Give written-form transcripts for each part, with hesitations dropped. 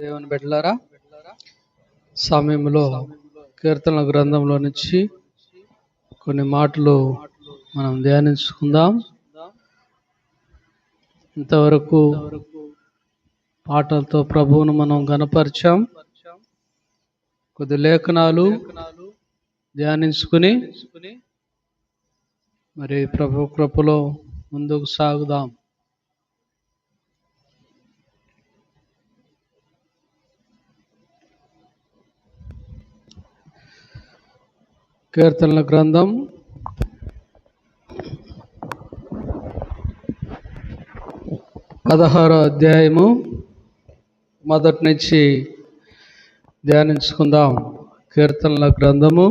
దేవుని బిడ్డలారా, సమయంలో కీర్తనల గ్రంథంలో నుంచి కొన్ని మాటలు మనం ధ్యానించుకుందాం. ఇంతవరకు పాటలతో ప్రభువును మనం గణపరిచాం. కొద్ది లేఖనాలు ధ్యానించుకుని మరి ప్రభు కృపలో ముందుకు సాగుదాం. కీర్తనల గ్రంథం 16వ అధ్యాయము మొదటి నుంచి ధ్యానించుకుందాం. కీర్తనల గ్రంథము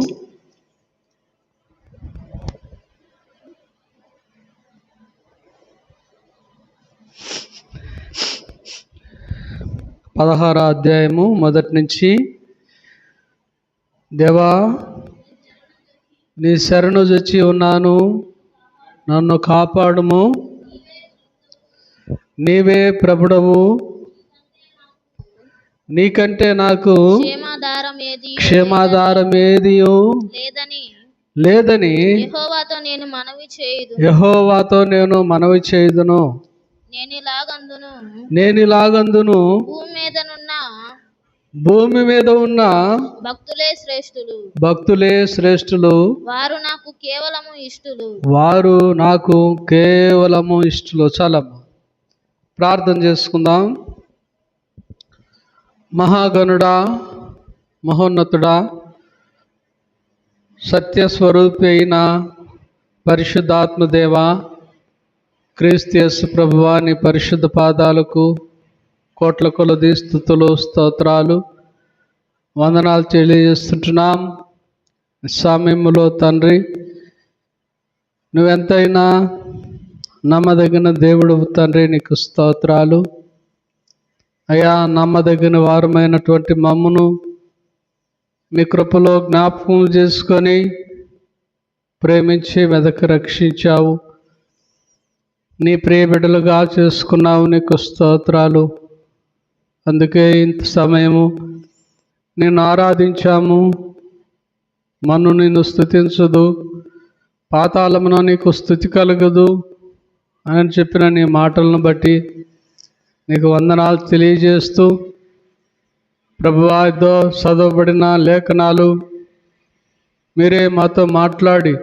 16వ అధ్యాయము మొదటి నుంచి. దేవా, నీ శరణు జొచ్చి ఉన్నాను, నన్ను కాపాడుము. నీవే ప్రభుడవు, నీకంటే నాకు క్షేమాధారం ఏదియు లేదని యెహోవాతో నేను మనవి చేయుదును. నేనిలాగందును భూమి మీద ఉన్న భక్తులే శ్రేష్ఠులు, వారు నాకు కేవలము ఇష్టలు. చాలా ప్రార్థన చేసుకుందాం. మహాగణుడా, మహోన్నతుడా, సత్యస్వరూపి అయిన పరిశుద్ధాత్మదేవా, క్రీస్తు యేసు ప్రభువా, నీ పరిశుద్ధ పాదాలకు కోట్ల కొలది స్తుతులు, స్తోత్రాలు, వందనాలు తెలియజేస్తుంటున్నాం. సమయములో తండ్రి, నువ్వెంతైనా నమ్మదగిన దేవుడు తండ్రి, నీకు స్తోత్రాలు అయ్యా. నమ్మదగిన వారమైనటువంటి మమ్మును మీ కృపలో జ్ఞాపకం చేసుకొని ప్రేమించి వెదక రక్షించావు, నీ ప్రియ బిడ్డలుగా చేసుకున్నావు. నీకు స్తోత్రాలు. అందుకే ఇంత సమయము నిన్ను ఆరాధించాము. మన్ను నిన్ను స్తుతించదు, పాతాళమున నీకు స్తుతి కలగదు అని చెప్పిన నీ మాటలను బట్టి నీకు వందనాలు తెలియజేస్తూ, ప్రభువా, ఇదో చదవబడిన లేఖనాలు మీరే మాతో మాట్లాడి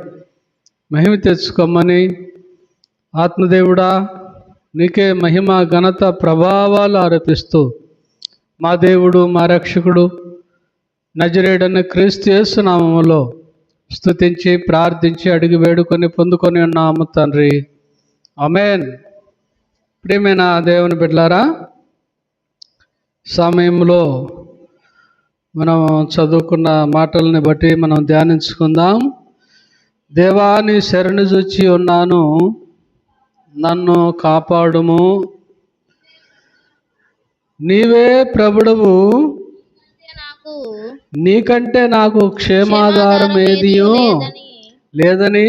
మహిమ తెచ్చుకోమని, ఆత్మదేవుడా, నీకే మహిమ, ఘనత, ప్రభావాలు ఆరోపిస్తూ మా దేవుడు, మా రక్షకుడు నజరేయుడైన క్రీస్తు యేసు నామములో స్తుతించి ప్రార్థించి అడిగి వేడుకొని పొందుకొని ఉన్నాము తండ్రి. ఆమేన్. ప్రియమైన దేవుని బిడ్డలారా, సమయంలో మనం చదువుకున్న మాటల్ని బట్టి మనం ధ్యానించుకుందాం. దేవా, నీ శరణు జొచ్చి ఉన్నాను, నన్ను కాపాడుము. నీవే ప్రభుడవు, నీకంటే నాకు క్షేమాధారం ఏదియో లేదని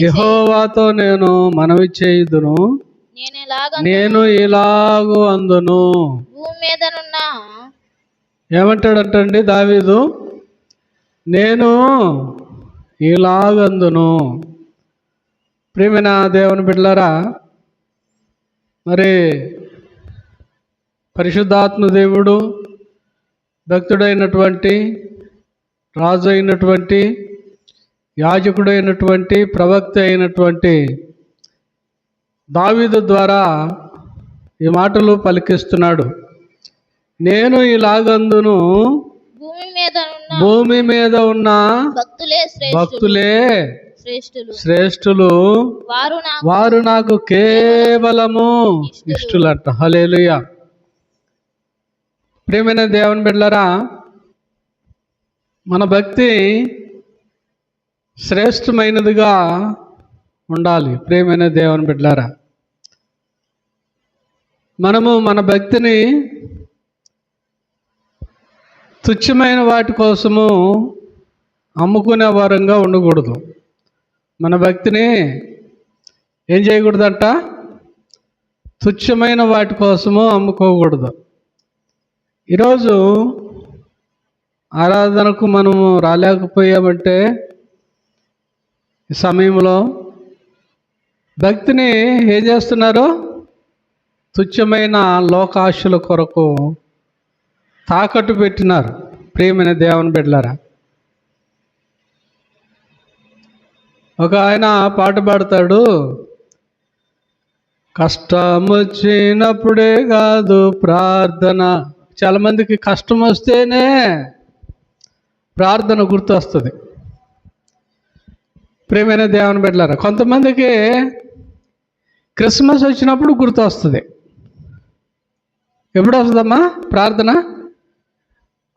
యెహోవాతో నేను మనవి చేయుదును. నేను ఇలాగూ అందును. ఏమంటాడంటండి దావీదు? నేను ఇలాగందును. ప్రియమైన దేవుని బిడ్డలారా, మరి పరిశుద్ధాత్మ దేవుడు భక్తుడైనటువంటి, రాజు అయినటువంటి, యాజకుడైనటువంటి, ప్రవక్త అయినటువంటి దావీదు ద్వారా ఈ మాటలు పలికిస్తున్నాడు. నేను ఇలాగందును, భూమి మీద ఉన్న భక్తులే శ్రేష్ఠులు, వారు నాకు కేవలము ఇష్టలంట. హల్లెలూయా. ప్రియమైన దేవుని బిడ్డలారా, మన భక్తి శ్రేష్టమైనదిగా ఉండాలి. ప్రియమైన దేవుని బిడ్డలారా, మనము మన భక్తిని తుచ్చమైన వాటి కోసము అమ్ముకునే వారంగా ఉండకూడదు. మన భక్తిని ఏం చేయకూడదంట? తుచ్చమైన వాటి కోసము అమ్ముకోకూడదు. ఈరోజు ఆరాధనకు మనము రాలేకపోయామంటే ఈ సమయంలో భక్తిని ఏం చేస్తున్నారు? తుచ్చమైన లోకాశల కొరకు తాకట్టు పెట్టినారు. ప్రియమైన దేవుని బిడ్డలారా, ఒక ఆయన పాట పాడతాడు, కష్టం వచ్చినప్పుడే కాదు ప్రార్థన. చాలామందికి కష్టం వస్తేనే ప్రార్థన గుర్తు వస్తుంది. ప్రియమైన దేవుని బిడ్డలారా, కొంతమందికి క్రిస్మస్ వచ్చినప్పుడు గుర్తు వస్తుంది. ఎప్పుడు వస్తుందమ్మా ప్రార్థన?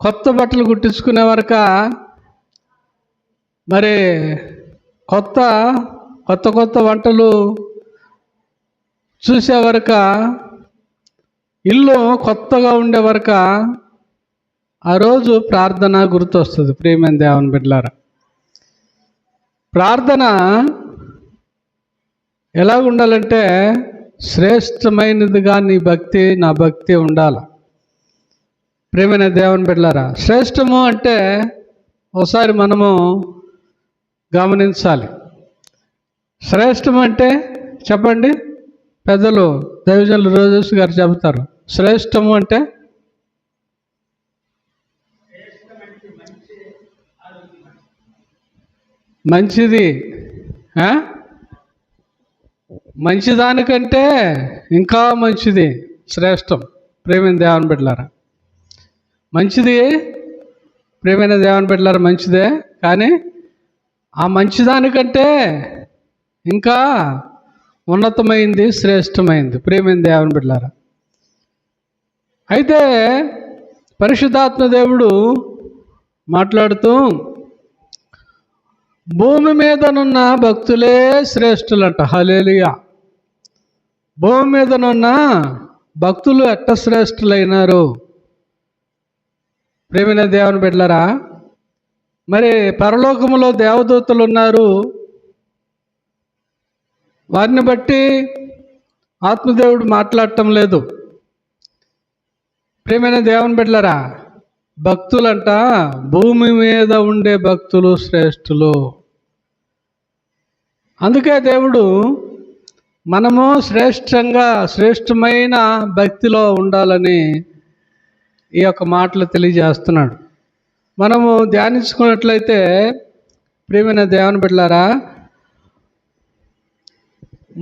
కొత్త బట్టలు కుట్టించుకునే వరక, మరి కొత్త వంటలు చూసే వరక, ఇల్లు కొత్తగా ఉండే వరక ఆ రోజు ప్రార్థన గుర్తు వస్తుంది. ప్రియమైన దేవుని బిడ్డలారా, ప్రార్థన ఎలా ఉండాలంటే శ్రేష్టమైనదిగా నా భక్తి ఉండాలి. ప్రియమైన దేవుని బిడ్డలారా, శ్రేష్టము అంటే ఒకసారి మనము గమనించాలి. శ్రేష్టం అంటే చెప్పండి, పెద్దలు దైవజనులు రోజస్ గారు చెబుతారు. శ్రేష్టము అంటే మంచిది, మంచిదానికంటే ఇంకా మంచిది శ్రేష్టం. ప్రియమైన దేవుని బిడ్డలారా, మంచిది ప్రియమైన దేవుని బిడ్డలారా మంచిదే, కానీ ఆ మంచిదానికంటే ఇంకా ఉన్నతమైంది, శ్రేష్టమైంది. ప్రియమైన దేవుని బిడ్డలారా, అయితే పరిశుద్ధాత్మ దేవుడు మాట్లాడుతూ భూమి మీదనున్న భక్తులే శ్రేష్ఠులంట. హల్లెలూయా. భూమి మీదనున్న భక్తులు ఎట్ట శ్రేష్ఠులైనారు? ప్రియమైన దేవుని బిడ్డలారా, మరి పరలోకములో దేవదూతలు ఉన్నారు. వారిని బట్టి ఆత్మదేవుడు మాట్లాడటం లేదు. ప్రియమైన దేవుని బిడ్డలారా, భక్తులంట భూమి మీద ఉండే భక్తులు శ్రేష్ఠులు. అందుకే దేవుడు మనము శ్రేష్టమైన భక్తిలో ఉండాలని ఈ యొక్క మాటలు తెలియజేస్తున్నాడు. మనము ధ్యానించుకున్నట్లయితే ప్రియమైన దేవుని బిడ్డలారా,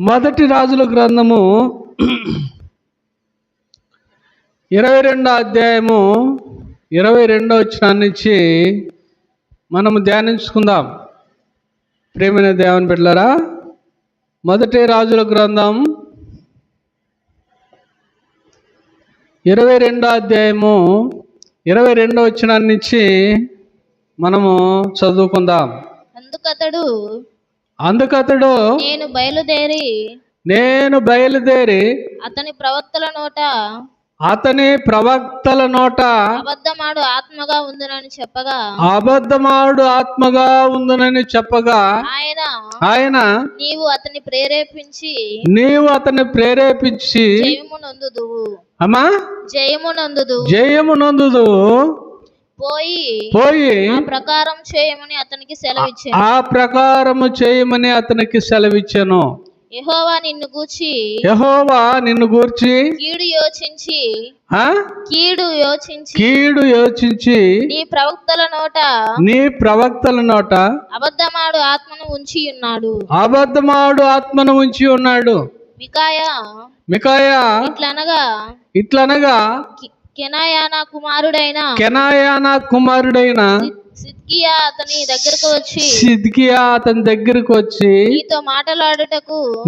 మొదటి రాజుల గ్రంథము 22వ అధ్యాయము 22వ వచనం నుంచి మనము ధ్యానించుకుందాం. ప్రియమైన దేవుని బిడ్డలారా, మొదటి రాజుల గ్రంథం 22వ అధ్యాయము 22వ వచనం నుంచి మనము చదువుకుందాం. అందుకతడు నేను బయలుదేరి అతని ప్రవక్తల నోట అబద్ధమాడు ఆత్మగా ఉందునని చెప్పగా ఆయన నీవు అతని ప్రేరేపించి జయము నొందుదు పోయి ఆ ప్రకారము చేయమని అతనికి సెలవిచ్చాను. యెహోవా నిన్ను గూర్చి కీడు యోచించి నీ ప్రవక్తల నోట అబద్ధమాడు ఆత్మను ఉంచి ఉన్నాడు. మికాయా ఇట్లనగా కెనాయానా కుమారుడైన సిద్కియా అతని దగ్గరకు వచ్చి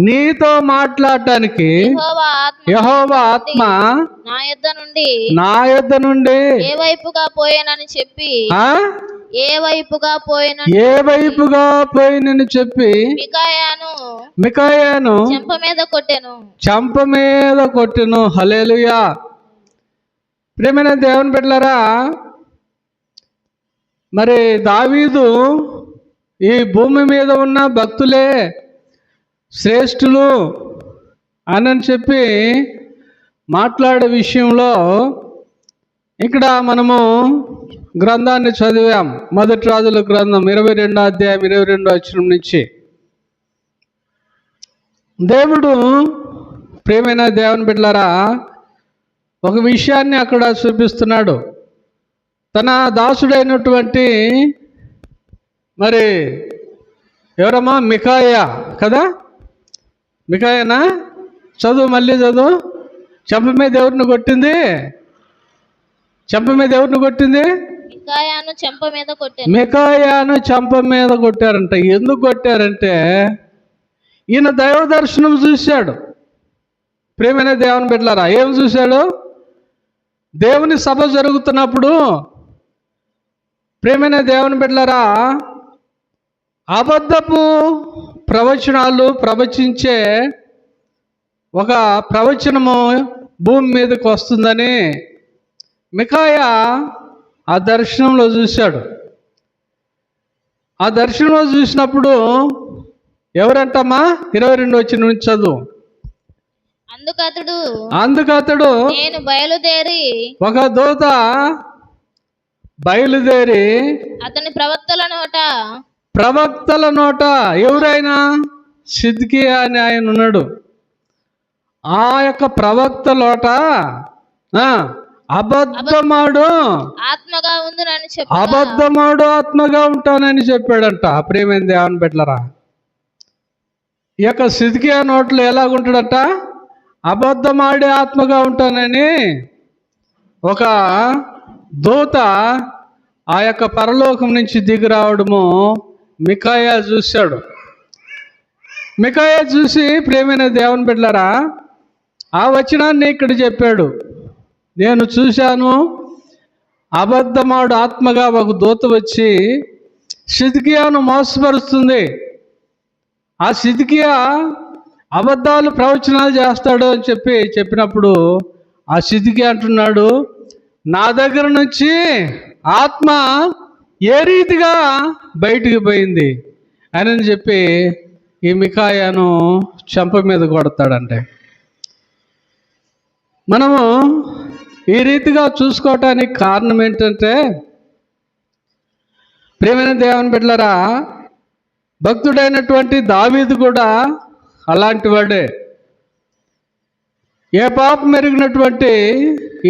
నీతో మాట్లాడటానికి యెహోవా ఆత్మ నా యొద్ద నుండి ఏ వైపుగా పోయినని చెప్పి మికాయాను చెంప మీద కొట్టెను. హల్లెలూయా. ప్రియమైన దేవుని బిడ్డలారా, మరి దావీదు ఈ భూమి మీద ఉన్న భక్తులే శ్రేష్ఠులు అని చెప్పి మాట్లాడే విషయంలో ఇక్కడ మనము గ్రంథాన్ని చదివాం. మొదటి రాజుల గ్రంథం 22వ అధ్యాయం 22వ వచనం నుంచి. దేవుడు, ప్రియమైన దేవుని బిడ్డలారా, ఒక విషయాన్ని అక్కడ చూపిస్తున్నాడు. తన దాసుడైనటువంటి మరి ఎవరమ్మా, మికాయా కదా, మికాయానా? చదువు, మళ్ళీ చదువు. చెంప మీద ఎవరిని కొట్టింది? చెంప మీద ఎవరిని కొట్టింది? మికాయాను చెంప మీద కొట్టారు. మికాయాను చెంప మీద కొట్టారంట. ఎందుకు కొట్టారంటే ఈయన దైవ దర్శనం చూశాడు. ప్రియమైన దేవుని బిడ్డలారా, ఏం చూశాడు? దేవుని సభ జరుగుతున్నప్పుడు, ప్రియమైన దేవుని బిడ్డలారా, అబద్ధపు ప్రవచనాలు ప్రవచించే ఒక ప్రవచనము భూమి మీదకి వస్తుందని మికాయా ఆ దర్శనంలో చూశాడు. ఆ దర్శనంలో చూసినప్పుడు ఎవరంటమ్మా? 22 వచ్చిన నుంచి చదువు. అందుకతడు నేను బయలుదేరి, ఒక దూత బయలుదేరి అతని ప్రవక్తల నోట ఎవరైనా సిద్కియా అని ఆయన ఉన్నాడు. ఆ యొక్క ప్రవక్త లోట అబద్ధమాడు ఆత్మగా ఉంటానని చెప్పాడంట. ప్రియమైన దేవుని బిడ్డలారా, ఈ యొక్క సిద్కియా నోట్లో ఎలాగుంటాడట? అబద్ధమాడే ఆత్మగా ఉంటానని ఒక దూత ఆ యొక్క పరలోకం నుంచి దిగి రావడము మికాయా చూశాడు. మికాయా చూసి, ప్రియమైన దేవుని బిడ్డలారా, ఆ వచనాన్ని ఇక్కడ చెప్పాడు. నేను చూశాను, అబద్ధమాడు ఆత్మగా ఒక దూత వచ్చి సిద్కియాను మోసపరుస్తుంది. ఆ సిద్కియా అబద్ధాలు ప్రవచనాలు చేస్తాడు అని చెప్పినప్పుడు ఆ సిద్కియా అంటున్నాడు, నా దగ్గర నుంచి ఆత్మ ఏ రీతిగా బయటికి పోయింది అని చెప్పి ఈ మికాయాను చెంప మీద కొడతాడంటే. మనము ఈ రీతిగా చూసుకోవటానికి కారణం ఏంటంటే, ప్రియమైన దేవుని బిడ్డలారా, భక్తుడైనటువంటి దావీదు కూడా అలాంటి వాడే. ఏ పాపం ఎరిగినటువంటి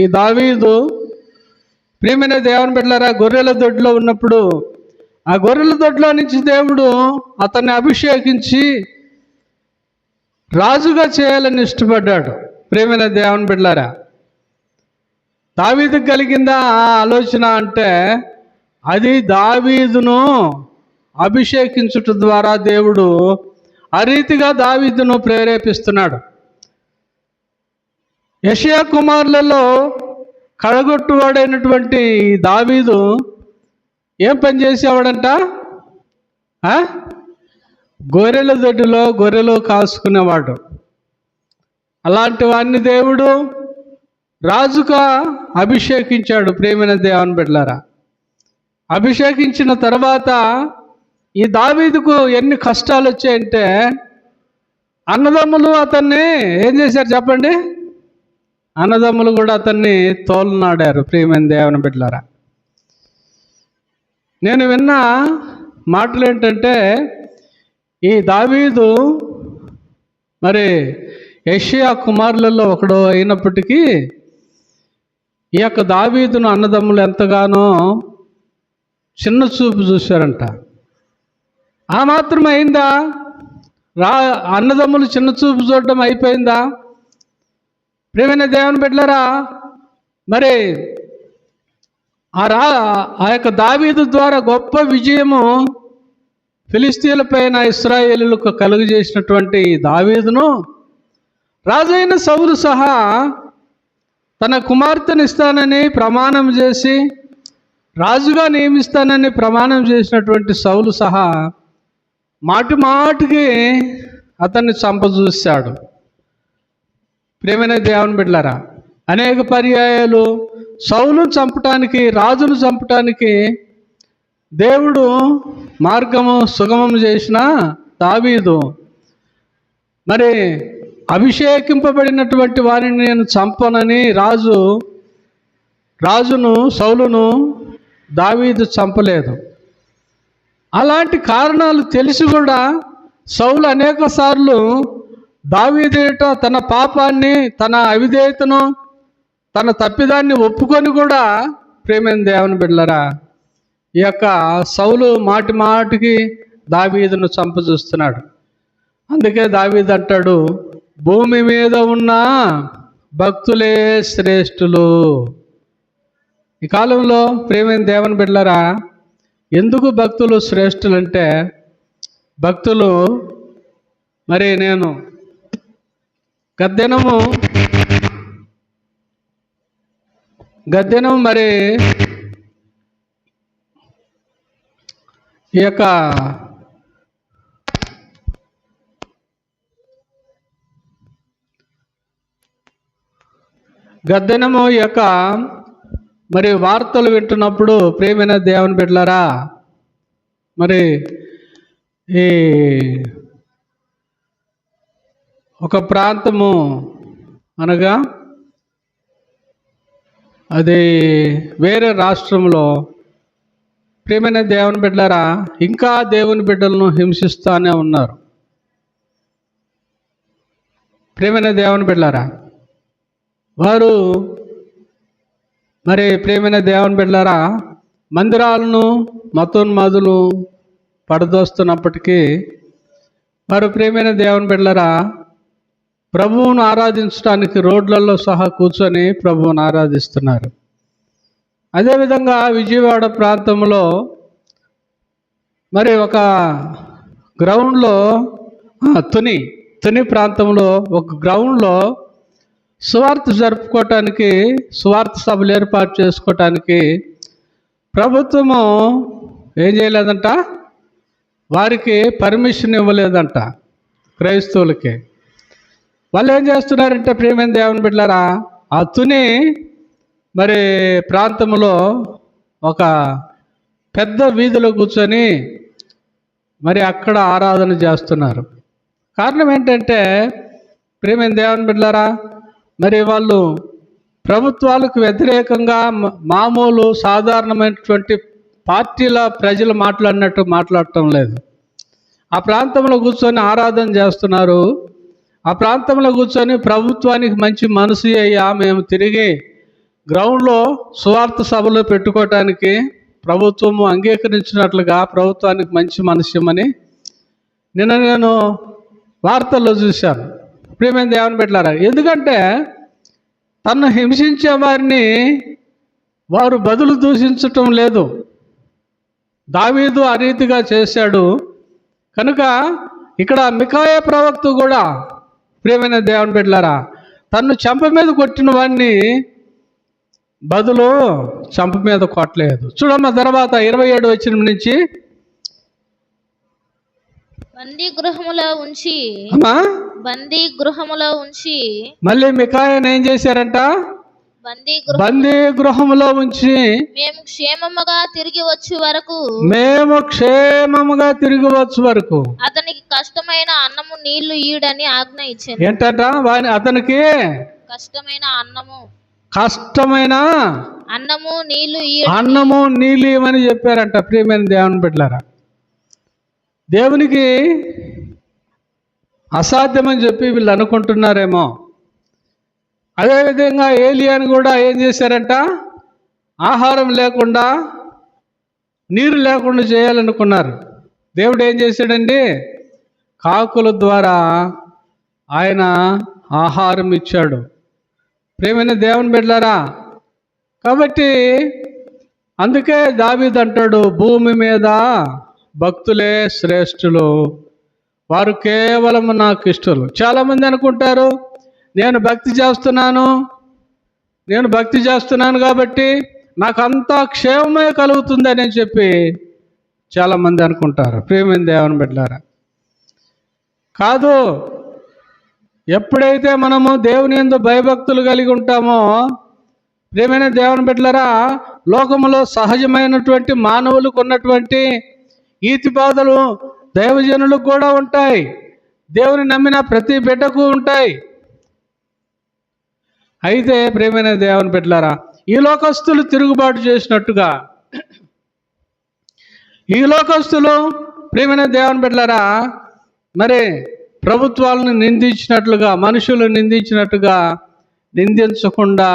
ఈ దావీదు, ప్రియమైన దేవుని బిడ్డలారా, గొర్రెల దొడ్లో ఉన్నప్పుడు ఆ గొర్రెల దొడ్లో నుంచి దేవుడు అతన్ని అభిషేకించి రాజుగా చేయాలని ఇష్టపడ్డాడు. ప్రియమైన దేవుని బిడ్డలారా, దావీదుకు కలిగిందా ఆ ఆలోచన అంటే, అది దావీదును అభిషేకించుట ద్వారా దేవుడు ఆ రీతిగా దావీదును ప్రేరేపిస్తున్నాడు. యెషయా కుమారులలో కడగొట్టువాడైనటువంటి దావీదు ఏం పని చేసేవాడంట? గొర్రెల దొడ్డిలో గొర్రెలు కాసుకునేవాడు. అలాంటి వాడిని దేవుడు రాజుగా అభిషేకించాడు. ప్రియమైన దేవుని బిడ్డలారా, అభిషేకించిన తర్వాత ఈ దావీదుకు ఎన్ని కష్టాలు వచ్చాయంటే, అన్నదమ్ములు అతన్ని ఏం చేశారు చెప్పండి? అన్నదమ్ములు కూడా అతన్ని తోలనాడారు. ప్రియమైన దేవుని బిడ్డలారా, నేను విన్న మాటలు ఏంటంటే, ఈ దావీదు మరి యెషయా కుమారులలో ఒకడు అయినప్పటికీ ఈ యొక్క దావీదును అన్నదమ్ములు ఎంతగానో చిన్న చూపు చూశారంట. ఆ మాత్రం అయిందా? అన్నదమ్ములు చిన్న చూపు చూడడం అయిపోయిందా? ప్రియమైన దేవుని బిడ్డలారా, మరి ఆ యొక్క దావీదు ద్వారా గొప్ప విజయము ఫిలిస్తీన్ల పైన ఇశ్రాయేలులకు కలుగజేసినటువంటి దావీదును రాజైన సౌలు సహా తన కుమార్తెను ఇస్తానని ప్రమాణం చేసి, రాజుగా నియమిస్తానని ప్రమాణం చేసినటువంటి సౌలు సహా మాటి మాటికి అతన్ని చంపజూశాడు. ప్రియమైన దేవుని బిడ్డలారా, అనేక పర్యాయాలు సౌలును చంపటానికి, రాజును చంపటానికి దేవుడు మార్గము సుగమం చేసిన దావీదు మరి అభిషేకింపబడినటువంటి వారిని నేను చంపనని రాజు రాజును సౌలును దావీదు చంపలేదు. అలాంటి కారణాలు తెలిసి కూడా సౌలు అనేక సార్లు దావీదేట తన పాపాన్ని, తన అవిధేయతను, తన తప్పిదాన్ని ఒప్పుకొని కూడా ప్రేమైన దేవుని బిడ్డలారా ఈ యొక్క సౌలు మాటి మాటికి దావీదును చంపజూస్తున్నాడు. అందుకే దావీదు అంటాడు, భూమి మీద ఉన్న భక్తులే శ్రేష్ఠులు. ఈ కాలంలో ప్రేమైన దేవుని బిడ్డలారా ఎందుకు భక్తులు శ్రేష్ఠులంటే, భక్తులు మరి నేను గద్దెనము మరి ఈ యొక్క గద్దెనము యొక్క మరి వార్తలు వింటున్నప్పుడు ప్రేమైన దేవుని బిడ్డలారా మరి ఈ ఒక ప్రాంతము అనగా అది వేరే రాష్ట్రంలో ప్రేమైన దేవుని బిడ్డలారా ఇంకా దేవుని బిడ్డలను హింసిస్తూనే ఉన్నారు. ప్రేమైన దేవుని బిడ్డలారా వారు మరి ప్రేమైన దేవుని బిడ్డలారా మందిరాలను మతోన్మాదులు పడదోస్తున్నప్పటికీ వారు ప్రేమైన దేవుని బిడ్డలారా ప్రభువును ఆరాధించడానికి రోడ్లలో సహా కూర్చొని ప్రభువును ఆరాధిస్తున్నారు. అదేవిధంగా విజయవాడ ప్రాంతంలో మరి ఒక గ్రౌండ్లో తుని ప్రాంతంలో ఒక గ్రౌండ్లో సువార్త జరుపుకోవటానికి, సువార్త సభలు ఏర్పాటు చేసుకోవటానికి ప్రభుత్వము ఏం చేయలేదంట, వారికి పర్మిషన్ ఇవ్వలేదంట క్రైస్తవులకి. వాళ్ళు ఏం చేస్తున్నారంటే ప్రేమైన దేవుని బిడ్డలారా ఆ తుని మరి ప్రాంతంలో ఒక పెద్ద వీధిలో కూర్చొని మరి అక్కడ ఆరాధన చేస్తున్నారు. కారణం ఏంటంటే ప్రేమైన దేవుని బిడ్డలారా మరి వాళ్ళు ప్రభుత్వాలకు వ్యతిరేకంగా మామూలు సాధారణమైనటువంటి పార్టీల ప్రజలు మాట్లాడినట్టు మాట్లాడటం లేదు. ఆ ప్రాంతంలో కూర్చొని ఆరాధన చేస్తున్నారు. ఆ ప్రాంతంలో కూర్చొని ప్రభుత్వానికి మంచి మనసు అయ్యా మేము తిరిగి గ్రౌండ్లో సువార్త సభలు పెట్టుకోవటానికి ప్రభుత్వము అంగీకరించినట్లుగా ప్రభుత్వానికి మంచి మనస్యమని నేను వార్తల్లో చూశాను. ప్రియమైన దేవుని బిడ్డలారా ఎందుకంటే తను హింసించే వారిని వారు బదులు దూషించటం లేదు. దావీదు ఆ రీతిగా చేశాడు కనుక ఇక్కడ మికాయా ప్రవక్త కూడా ప్రియమైన దేవుని బిడ్డలారా తన్ను చెంప మీద కొట్టిన వాడిని బదులు చెంప మీద కొట్టలేదు. చూడమ్మ తర్వాత 27 వచనం నుంచి బందీ గృహములో ఉంచి మళ్ళీ మికాయాను ఏం చేశారంట, బందీ గృహములో ఉంచి మేము క్షేమముగా తిరిగి వచ్చు వరకు అతనికి కష్టమైన అన్నము నీళ్లు ఈడని ఆజ్ఞ ఇచ్చాను. ఏంటట అతనికి కష్టమైన అన్నము నీళ్ళు ఇవ్వమని చెప్పారంట. ప్రియమైన దేవుని బిడ్డలారా దేవునికి అసాధ్యమని చెప్పి వీళ్ళు అనుకుంటున్నారేమో. అదేవిధంగా ఏలియాను కూడా ఏం చేశారంట, ఆహారం లేకుండా నీరు లేకుండా చేయాలనుకున్నారు. దేవుడు ఏం చేశాడండి, కాకుల ద్వారా ఆయన ఆహారం ఇచ్చాడు. ప్రేమైన దేవుని బిడ్డలారా కాబట్టి అందుకే దావీదు అంటాడు, భూమి మీద భక్తులే శ్రేష్ఠులు, వారు కేవలం నాకు ఇష్టలు. చాలామంది అనుకుంటారు నేను భక్తి చేస్తున్నాను కాబట్టి నాకు అంతా క్షేమమే కలుగుతుందని చెప్పి చాలామంది అనుకుంటారు. ప్రియమైన దేవుని బిడ్డలారా కాదు, ఎప్పుడైతే మనము దేవుని యందు భయభక్తులు కలిగి ఉంటామో ప్రియమైన దేవుని బిడ్డలారా లోకములో సహజమైనటువంటి మానవులకు ఉన్నటువంటి ఈతి బాధలు దైవజనులకు కూడా ఉంటాయి, దేవుని నమ్మిన ప్రతి బిడ్డకు ఉంటాయి. అయితే ప్రియమైన దేవుని బిడ్డలారా ఈ లోకస్తులు తిరుగుబాటు చేసినట్టుగా ఈ లోకస్తులు ప్రియమైన దేవుని బిడ్డలారా మరి ప్రభుత్వాలను నిందించినట్లుగా, మనుషులు నిందించినట్టుగా నిందించకుండా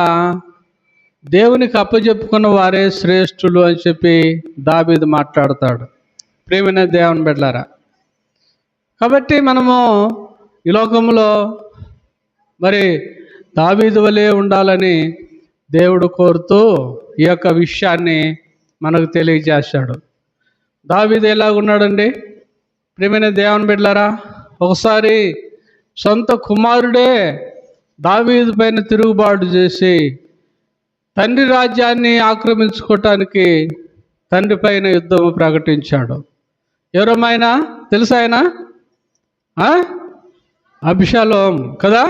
దేవునికి అప్పచెప్పుకున్న వారే శ్రేష్ఠులు అని చెప్పి దావీదు మాట్లాడతాడు. ప్రియమైన దేవుని బిడ్డలారా, కాబట్టి మనము ఈ లోకంలో మరి దావీదు వలె ఉండాలని దేవుడు కోరుతూ ఈ యొక్క విషయాన్ని మనకు తెలియజేశాడు. దావీదు ఎలాగున్నాడండి? ప్రియమైన దేవుని బిడ్డలారా, ఒకసారి సొంత కుమారుడే దావీదు పైన తిరుగుబాటు చేసి తండ్రి రాజ్యాన్ని ఆక్రమించుకోవటానికి తండ్రి పైన యుద్ధము ప్రకటించాడు. ఎవరమైనా తెలుసా ఆయన? అబ్షాలోం కదా,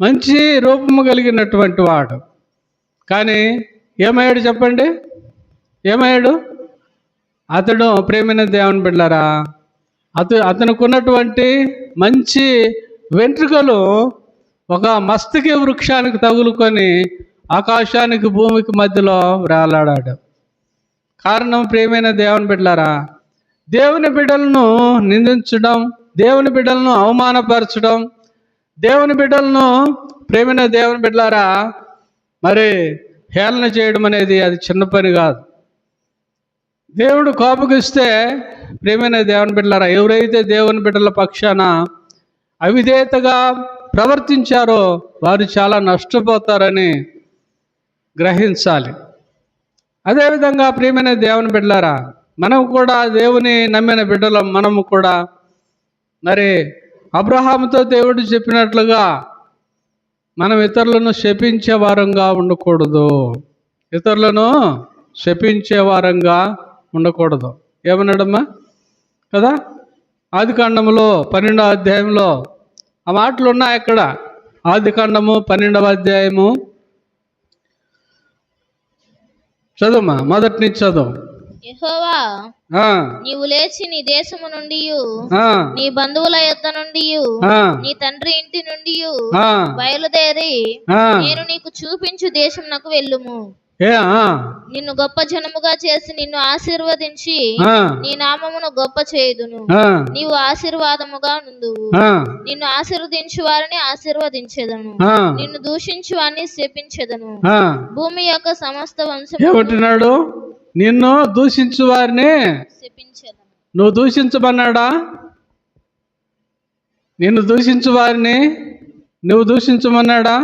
మంచి రూపము కలిగినటువంటి వాడు. కానీ ఏమయ్యాడు చెప్పండి? ఏమయ్యాడు? అతడు ప్రేమైన దేవుని బిడ్డలారా, అతనికి ఉన్నటువంటి మంచి వెంట్రుకలు ఒక మస్తకి వృక్షానికి తగులుకొని ఆకాశానికి భూమికి మధ్యలో వేలాడాడు. కారణం ప్రియమైన దేవుని బిడ్డలారా, దేవుని బిడ్డలను నిందించడం, దేవుని బిడ్డలను అవమానపరచడం, దేవుని బిడ్డలను ప్రియమైన దేవుని బిడ్డలారా మరి హేళన చేయడం అనేది అది చిన్న పని కాదు. దేవుడు కోపగిస్తే ప్రియమైన దేవుని బిడ్డలారా, ఎవరైతే దేవుని బిడ్డల పక్షాన అవిధేయతగా ప్రవర్తించారో వారు చాలా నష్టపోతారని గ్రహించాలి. అదేవిధంగా ప్రియమైన దేవుని బిడ్డలారా, మనం కూడా దేవుని నమ్మిన బిడ్డలం. మనము కూడా మరి అబ్రహాముతో దేవుడు చెప్పినట్లుగా మనం ఇతరులను శపించే వారంగా ఉండకూడదు. ఇతరులను శపించే వారంగా ఉండకూడదు. ఏమన్నాడమ్మా కదా, ఆదికాండములో 12వ అధ్యాయంలో ఆ మాటలు ఉన్నాయి. అక్కడ ఆదికాండము 12వ అధ్యాయము చదువుమా, మొదటి నుంచి చదువు. యెహోవా, నీవు లేచి నీ దేశము నుండి, నీ బంధువుల యొద్ద నుండి, నీ తండ్రి ఇంటి నుండి బయలుదేరి నేను నీకు చూపించు దేశమునకు వెళ్ళుము. నిన్ను గొప్ప జనముగా చేసి నిన్ను ఆశీర్వదించి నీ నామమును గొప్ప చేయుదును. నీవు ఆశీర్వాదముగా నుండువు. నిన్ను ఆశీర్వదించు వారిని ఆశీర్వదించెదను, నిన్ను దూషించు వారిని శపించెదను. భూమి యొక్క సమస్త వంశం ఏమంటున్నాడు? నిన్ను దూషించు వారిని శపించెదను. నువ్వు దూషించమన్నాడా? నిన్ను దూషించు వారిని నువ్వు దూషించమన్నాడా?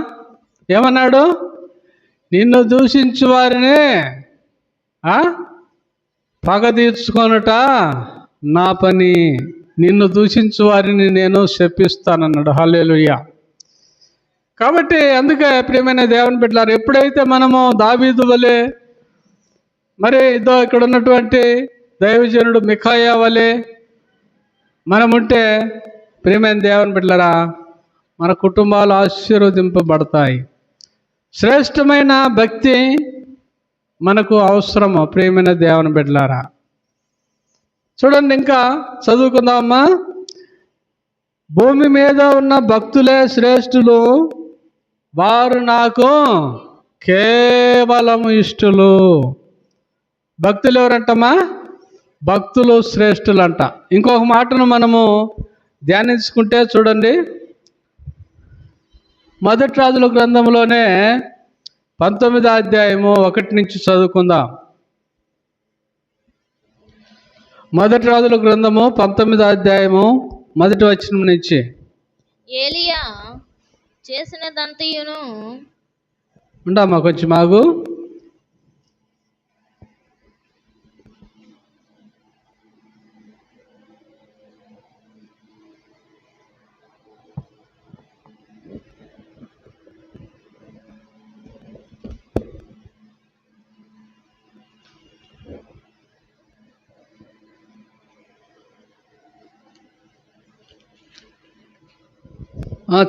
ఏమన్నాడు? నిన్ను దూషించు వారిని పగ తీర్చుకొనుట నా పని, నిన్ను దూషించు వారిని నేను శపిస్తానన్నాడు. హల్లెలూయా. కాబట్టి అందుకే ప్రియమైన దేవుని బిడ్డలారా, ఎప్పుడైతే మనము దావీదు వలె మరి ఇదో ఇక్కడ ఉన్నటువంటి దైవజనుడు మిఖాయా వలె మనముంటే ప్రియమైన దేవుని బిడ్డలారా, మన కుటుంబాలు ఆశీర్వదింపబడతాయి. శ్రేష్టమైన భక్తి మనకు అవసరము ప్రియమైన దేవుని బిడ్డలారా. చూడండి, ఇంకా చదువుకుందామమ్మా. భూమి మీద ఉన్న భక్తులే శ్రేష్ఠులు, వారు నాకు కేవలం ఇష్టలు. భక్తులు ఎవరంటమ్మా? భక్తులు శ్రేష్ఠులంట. ఇంకొక మాటను మనము ధ్యానించుకుంటే చూడండి, మొదటి రాజుల గ్రంథంలోనే 19వ అధ్యాయము 1 నుంచి చదువుకుందాం. మొదటి రాజుల గ్రంథము 19వ అధ్యాయము 1వ వచనం నుంచి. ఏలియా చేసినదంతయును ఉండమ్మా, కొంచెం ఆగు.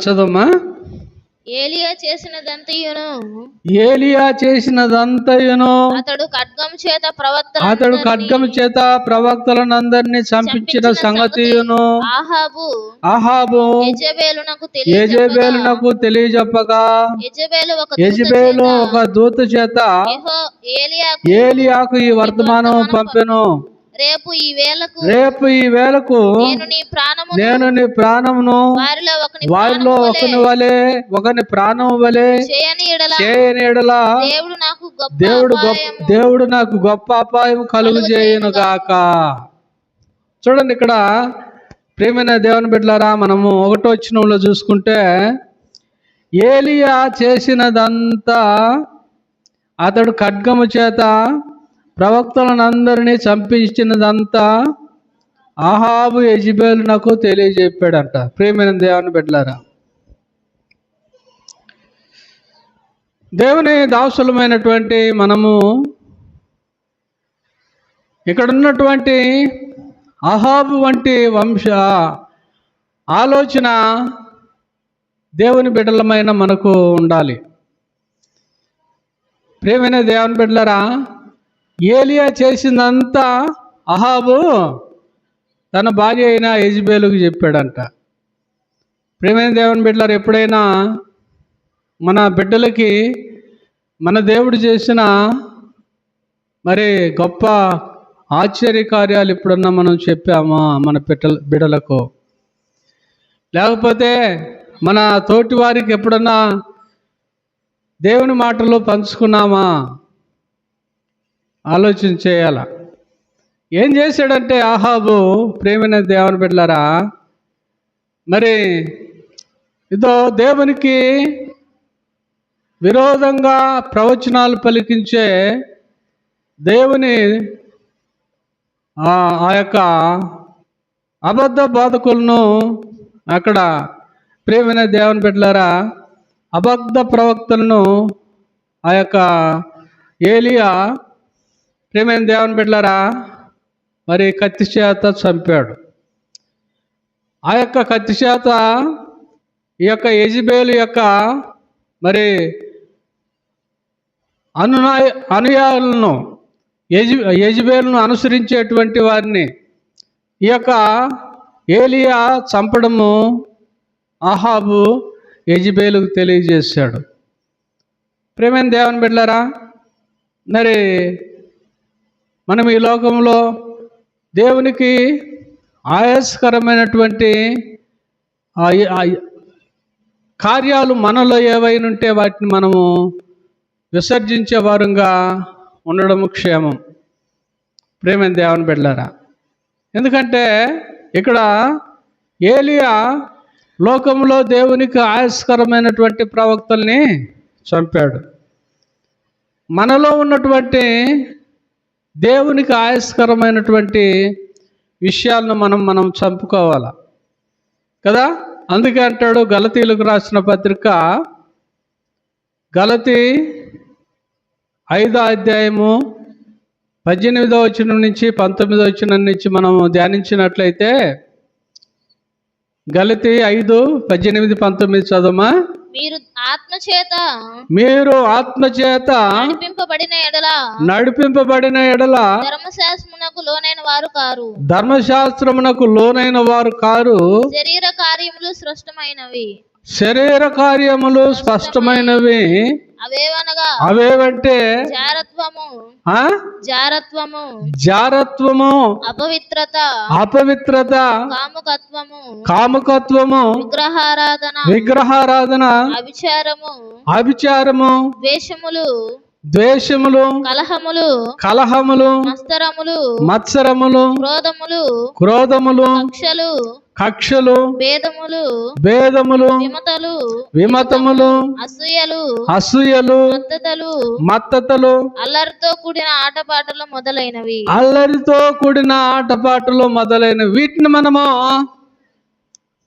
చదవమ్మా. ఏలియా చేసినదంతయును అతడు ఖడ్గము చేత ప్రవక్తలనందరినీ చంపించిన సంగతియును ఆహాబు యెజెబెలునకు తెలియజెప్పగా యెజెబెలు ఒక దూత చేత ఏలియాకు ఈ వర్తమానం పంపెను. రేపు ఈ వేళకు నేను నీ ప్రాణమును వారిలో ఒకని ప్రాణం వలె చేయని ఎడల దేవుడు నాకు గొప్ప అపాయం కలుగు చేయను గాక. చూడండి, ఇక్కడ ప్రియమైన దేవుని బిడ్డలారా, మనము 1వ వచనంలో చూసుకుంటే ఏలియా చేసినదంతా అతడు ఖడ్గము చేత ప్రవక్తలనందరినీ చంపించినదంతా ఆహాబు యెజెబెలునకు తెలియజెప్పాడంట. ప్రియమైన దేవుని బిడ్డలారా, దేవుని దాసులమైనటువంటి మనము ఇక్కడ ఉన్నటువంటి ఆహాబు వంటి వంశ ఆలోచన దేవుని బిడ్డలమైన మనకు ఉండాలి. ప్రియమైన దేవుని బిడ్డలారా, ఏలియా చేసిందంతా అహాబు తన భార్య అయిన యెజెబెలుకు చెప్పాడంట. ప్రియమైన దేవుని బిడ్డలారా, ఎప్పుడైనా మన బిడ్డలకి మన దేవుడు చేసిన మరి గొప్ప ఆశ్చర్య కార్యాలు ఎప్పుడన్నా మనం చెప్పామా మన బిడ్డలకు? లేకపోతే మన తోటి వారికి ఎప్పుడన్నా దేవుని మాటలు పంచుకున్నామా? ఆలోచన చేయాల. ఏం చేశాడంటే ఆహాబు, ప్రేమైన దేవుని బిడ్డలారా, మరి ఇదో దేవునికి విరోధంగా ప్రవచనాలు పలికించే దేవుని ఆ యొక్క అబద్ధ బోధకులను అక్కడ, ప్రియమైన దేవుని బిడ్డలారా, అబద్ధ ప్రవక్తలను ఆ యొక్క ఏలియా, ప్రియమైన దేవుని బిడ్డలారా, మరి కత్తి చేత చంపాడు. ఆ యొక్క కత్తి చేత ఈ యొక్క యెజెబెలు యొక్క మరి అనుయాయులను, యెజెబెలును అనుసరించేటువంటి వారిని ఈ యొక్క ఏలియా చంపడము ఆహాబు యెజెబెలుకు తెలియజేశాడు. ప్రియమైన దేవుని బిడ్డలారా, మరి మనం ఈ లోకంలో దేవునికి ఆయాసకరమైనటువంటి కార్యాలు మనలో ఏవైనా ఉంటే వాటిని మనము విసర్జించే వారంగా ఉండడం క్షేమం. ప్రియమైన దేవుని బిడ్డలారా, ఎందుకంటే ఇక్కడ ఏలియా లోకంలో దేవునికి ఆయాసకరమైనటువంటి ప్రవక్తల్ని చంపాడు. మనలో ఉన్నటువంటి దేవునికి ఆయాసకరమైనటువంటి విషయాలను మనం చంపుకోవాలి కదా. అందుకే అంటాడు గలతీలకు రాసిన పత్రిక, గలతీ 5వ అధ్యాయము 18వ వచనం నుంచి 19వ వచనం నుంచి మనము ధ్యానించినట్లయితే, గలతీ 5:18, 19 చదవమా. మీరు ఆత్మచేత నడిపింపబడిన ఎడల ధర్మశాస్త్రమునకు లోనైన వారు కారు. శరీర కార్యములు స్పష్టమైనవి. అవేవంటే జారత్వము, అపవిత్రత, కాముకత్వము, విగ్రహారాధన, అభిచారము, ద్వేషములు, కలహములు, మత్సరములు, క్రోధములు, కక్షలు, భేదములు, విమతములు, అసూయలు, మత్తతలు, అల్లరితో కూడిన ఆటపాటలు మొదలైనవి. వీటిని మనము,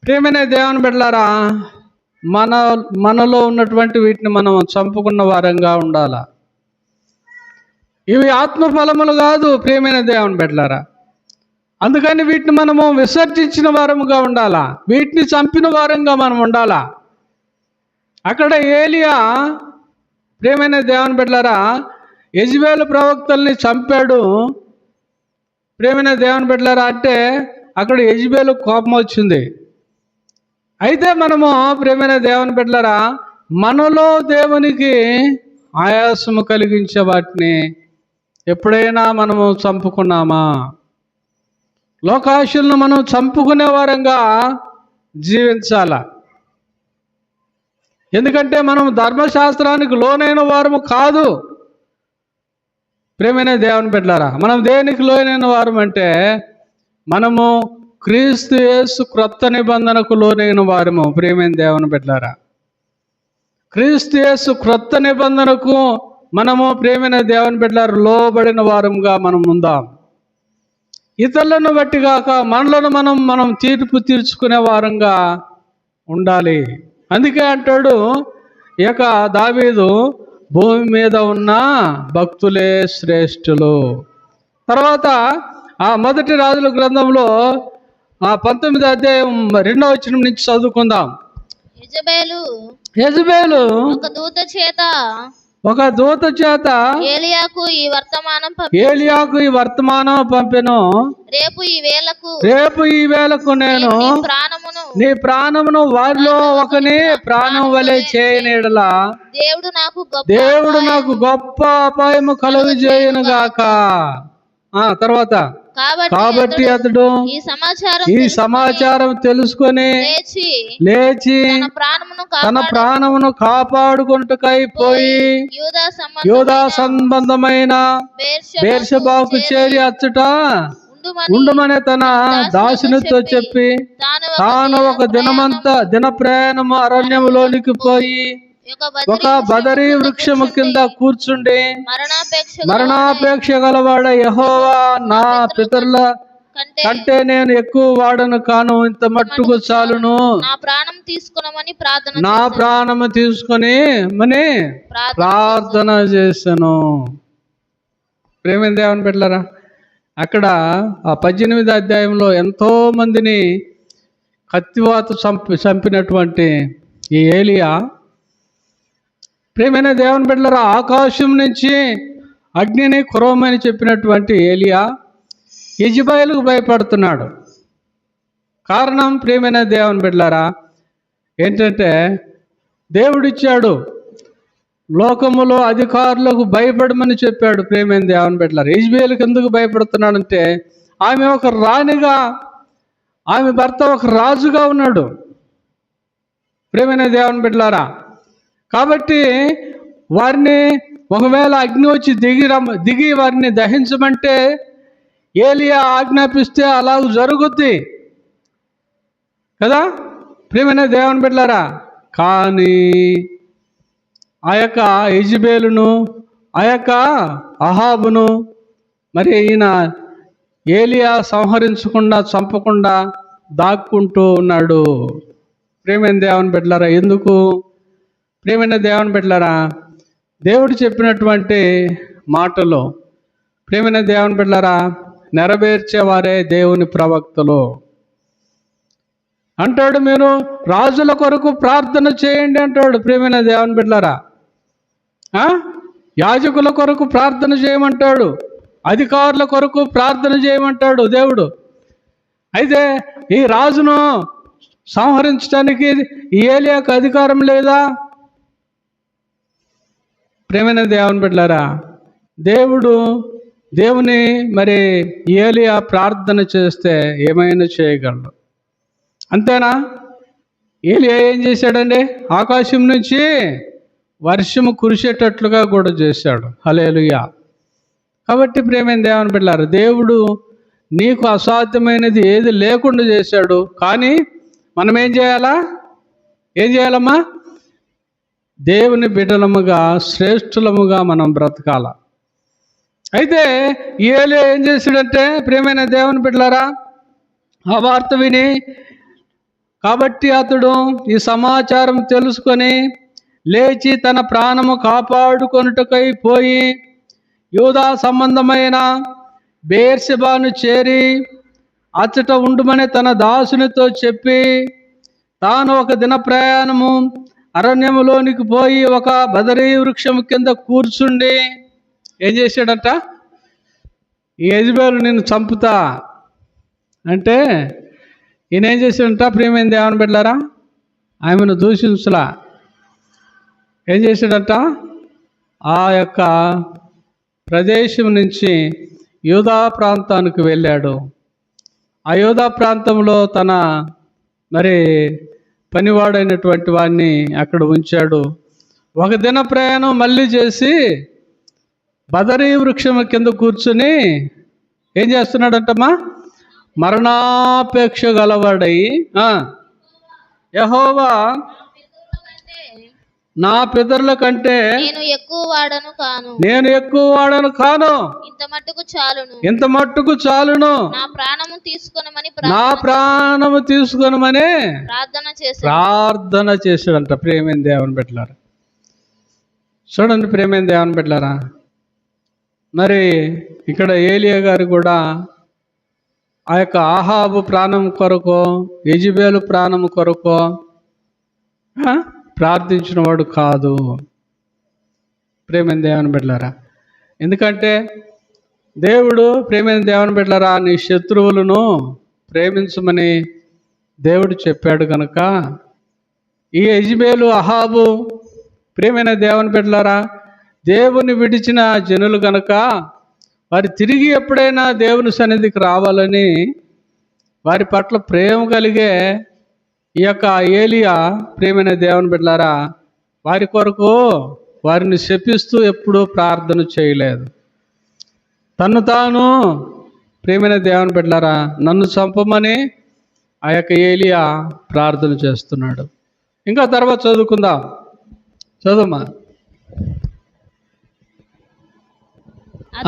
ప్రియమైన దేవుని బిడ్డలారా, మనలో ఉన్నటువంటి వీటిని మనం చంపుకున్న వారంగా ఉండాలా. ఇవి ఆత్మఫలములు కాదు, ప్రియమైన దేవుని బిడ్డలారా. అందుకని వీటిని మనము విసర్జించిన వారముగా ఉండాలా, వీటిని చంపిన వారంగా మనం ఉండాలా. అక్కడ ఏలియా ప్రియమైన దేవుని బిడ్డలారా యెజబెలు ప్రవక్తల్ని చంపాడు. ప్రియమైన దేవుని బిడ్డలారా అంటే అక్కడ యెజబెలు కోపం వచ్చింది. అయితే మనము ప్రియమైన దేవుని బిడ్డలారా మనలో దేవునికి ఆయాసము కలిగించే వాటిని ఎప్పుడైనా మనము చంపుకున్నామా? లోకాశులను మనం చంపుకునే వారంగా జీవించాల. ఎందుకంటే మనం ధర్మశాస్త్రానికి లోనైన వారము కాదు. ప్రియమైన దేవుని బిడ్డలారా మనం దేనికి లోనైన వారం అంటే మనము క్రీస్తు యేసు క్రొత్త నిబంధనకు లోనైన వారము. ప్రియమైన దేవుని బిడ్డలారా క్రీస్తు యేసు క్రొత్త నిబంధనకు మనము ప్రియమైన దేవుని బిడ్డలారా లోబడిన వారంగా మనం ఉందాం. ఇతరులను బట్టి కాక మనలను మనం తీర్పు తీర్చుకునే వారంగా ఉండాలి. అందుకే అంటాడు ఈ యొక్క దావీదు, భూమి మీద ఉన్న భక్తులే శ్రేష్ఠులు. తర్వాత ఆ మొదటి రాజుల గ్రంథంలో 19వ అధ్యాయం 2వ వచనం నుంచి చదువుకుందాం. యెజబెలు ఒక దూత చేత ఏలియాకు ఈ వర్తమానం పంపెను. రేపు ఈ వేళకు నేను నీ ప్రాణమును వారిలో ఒకని ప్రాణం వలె చేయనీడలా దేవుడు నాకు గొప్ప అపాయము కలుగజేయును గాక. తర్వాత కాబట్టి అతడు ఈ సమాచారం తెలుసుకొని లేచి తన ప్రాణమును కాపాడుకుంటకై పోయి యూదా సంబంధమైన బెర్షెబాకు చేరి అచ్చట ఉండమని తన దాసునితో చెప్పి తాను ఒక దిన ప్రయాణము అరణ్యములోనికి పోయి ఒక బదరీ వృక్షము కింద కూర్చుండి మరణాపేక్ష గలవాడ యెహోవా, నా పితరుల కంటే నేను ఎక్కువ వాడను కాను, ఇంత మట్టుకు చాలును, నా ప్రాణము తీసుకొని ప్రార్థన చేశాను. ప్రేమ దేవుని బిడ్డలారా అక్కడ ఆ 18వ అధ్యాయంలో ఎంతో మందిని కత్తివాత చంపినటువంటి ఈ ఏలియా ప్రేమైన దేవుని బిడ్డలారా ఆకాశం నుంచి అగ్నిని కురవమని చెప్పినటువంటి ఏలియా యెజబెలుకు భయపడుతున్నాడు. కారణం ప్రేమైన దేవుని బిడ్డలారా ఏంటంటే దేవుడిచ్చాడు, లోకములో అధికారులకు భయపడమని చెప్పాడు. ప్రేమైన దేవుని బిడ్డలారా యెజబెలుకు ఎందుకు భయపడుతున్నాడంటే ఆమె ఒక రాణిగా, ఆమె భర్త ఒక రాజుగా ఉన్నాడు. ప్రేమైన దేవుని బిడ్డలారా కాబట్టి వారిని ఒకవేళ అగ్ని వచ్చి దిగి వారిని దహించమంటే ఏలియా ఆజ్ఞాపిస్తే అలా జరుగుద్ది కదా ప్రియమైన దేవుని బిడ్డలారా. కానీ ఆ యొక్క యెజబెలును ఆ యొక్క అహాబును మరి ఈయన ఏలియా సంహరించకుండా చంపకుండా దాక్కుంటూ ఉన్నాడు. ప్రియమైన దేవుని బిడ్డలారా ఎందుకు? ప్రియమైన దేవుని బిడ్డలారా దేవుడు చెప్పినటువంటి మాటలు ప్రియమైన దేవుని బిడ్డలారా నెరవేర్చేవారే దేవుని ప్రవక్తలు. అంటాడు మీరు రాజుల కొరకు ప్రార్థన చేయండి అంటాడు. ప్రియమైన దేవుని బిడ్డలారా యాజకుల కొరకు ప్రార్థన చేయమంటాడు, అధికారుల కొరకు ప్రార్థన చేయమంటాడు దేవుడు. అయితే ఈ రాజును సంహరించడానికి ఈ ఏలియాకు అధికారం లేదా? ప్రేమైన దేవుని బిడ్డలారా దేవుని మరి ఏలియా ప్రార్థన చేస్తే ఏమైనా చేయగలడు. అంతేనా? ఏలియా ఏం చేశాడండి? ఆకాశం నుంచి వర్షము కురిసేటట్లుగా కూడా చేశాడు. హల్లెలూయా. కాబట్టి ప్రేమైన దేవుని బిడ్డలారా దేవుడు నీకు అసాధ్యమైనది ఏది లేకుండా చేశాడు. కానీ మనం ఏం చేయాలమ్మా? దేవుని బిడ్డలముగా శ్రేష్ఠులముగా మనం బ్రతకాల. అయితే ఏలియా ఏం చేశాడంటే ప్రియమైన దేవుని బిడ్డలారా ఆ వార్త విని కాబట్టి అతడు ఈ సమాచారం తెలుసుకొని లేచి తన ప్రాణము కాపాడుకొనుటకై పోయి యూదా సంబంధమైన బెర్షెబాను చేరి అచ్చట ఉండుమని తన దాసునితో చెప్పి తాను ఒక దిన ప్రయాణము అరణ్యములోనికి పోయి ఒక బదరీ వృక్షం కింద కూర్చుండి ఏం చేశాడట? ఈ యెజెబెలు నిన్ను చంపుతా అంటే ఈయన ఏం చేశాడంట? ప్రియమైన దేవుని బిడ్డలారా, ఆమెను దూషించలా. ఏం చేశాడంట? ఆ యొక్క ప్రదేశం నుంచి యూదా ప్రాంతానికి వెళ్ళాడు. ఆ యూదా ప్రాంతంలో తన పనివాడైనటువంటి వాడిని అక్కడ ఉంచాడు. ఒక దిన ప్రయాణం మళ్ళీ చేసి బదరీ వృక్షం కింద కూర్చుని ఏం చేస్తున్నాడంటమ్మా? మరణాపేక్ష గలవాడై యెహోవా నా పితరుల కంటే నేను ఎక్కువ వాడను కాను, ఇంత మట్టుకు చాలును, నా ప్రాణము తీసుకొనమని ప్రార్థన చేశాడంట. ప్రియమైన దేవుని బిడ్డలారా, చూడండి ప్రియమైన దేవుని బిడ్డలారా, మరి ఇక్కడ ఏలియా గారు కూడా ఆ యొక్క ఆహాబు ప్రాణం కొరకు, యెజెబెలు ప్రాణం కొరకు ప్రార్థించిన వాడు కాదు. ప్రియమైన దేవుని బిడ్డలారా, ఎందుకంటే దేవుడు ప్రియమైన దేవుని బిడ్డలారా నీ శత్రువులను ప్రేమించమని దేవుడు చెప్పాడు కనుక ఈ యెజెబెలు అహాబు ప్రియమైన దేవుని బిడ్డలారా దేవుని విడిచిన జనులు కనుక వారి తిరిగి ఎప్పుడైనా దేవుని సన్నిధికి రావాలని వారి పట్ల ప్రేమ కలిగే ఈ యొక్క ఏలియా ప్రియమైన దేవుని బిడ్డలారా వారి కొరకు వారిని శపిస్తూ ఎప్పుడూ ప్రార్థన చేయలేదు. తను తాను ప్రియమైన దేవుని బిడ్డలారా నన్ను చంపమని ఆ యొక్క ఏలియా ప్రార్థన చేస్తున్నాడు. ఇంకా తర్వాత చదువుకుందాం, చదువుమా.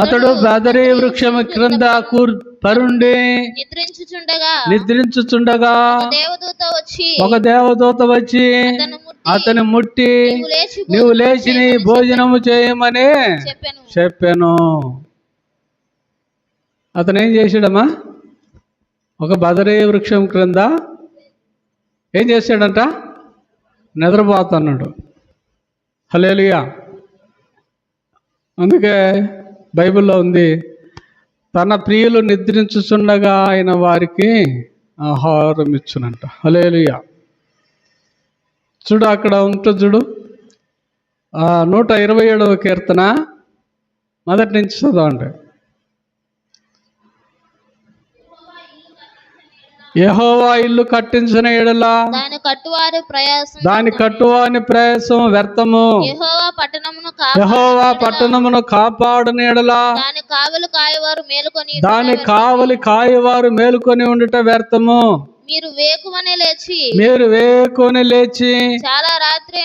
అతడు బదరీ వృక్షము క్రింద పరుండి నిద్రించుచుండగా ఒక దేవదూత వచ్చి అతని ముట్టి నీవు లేచి నీ భోజనము చేయమని చెప్పాను. అతను ఏం చేశాడమ్మా? ఒక బదరీ వృక్షం క్రింద ఏం చేశాడంట? నిద్రపోతున్నాడు. హల్లెలూయా. అందుకే బైబిల్లో ఉంది, తన ప్రియులు నిద్రించుచుండగా ఆయన వారికి ఆహారం ఇచ్చునంట. హల్లెలూయా. చూడు అక్కడ ఉంటుంది, చూడు 127వ కీర్తన మొదటి నుంచి చదవండి. యెహోవా ఇల్లు కట్టించిన ఎడల దాని కట్టువాని ప్రయాసం వ్యర్థము. యెహోవా పట్టణమును కాపాడని ఎడల దాని కావలి కాయవారు మేలుకొని ఉండుట వ్యర్థము. మీరు వేకువనే లేచి చాలా రాత్రి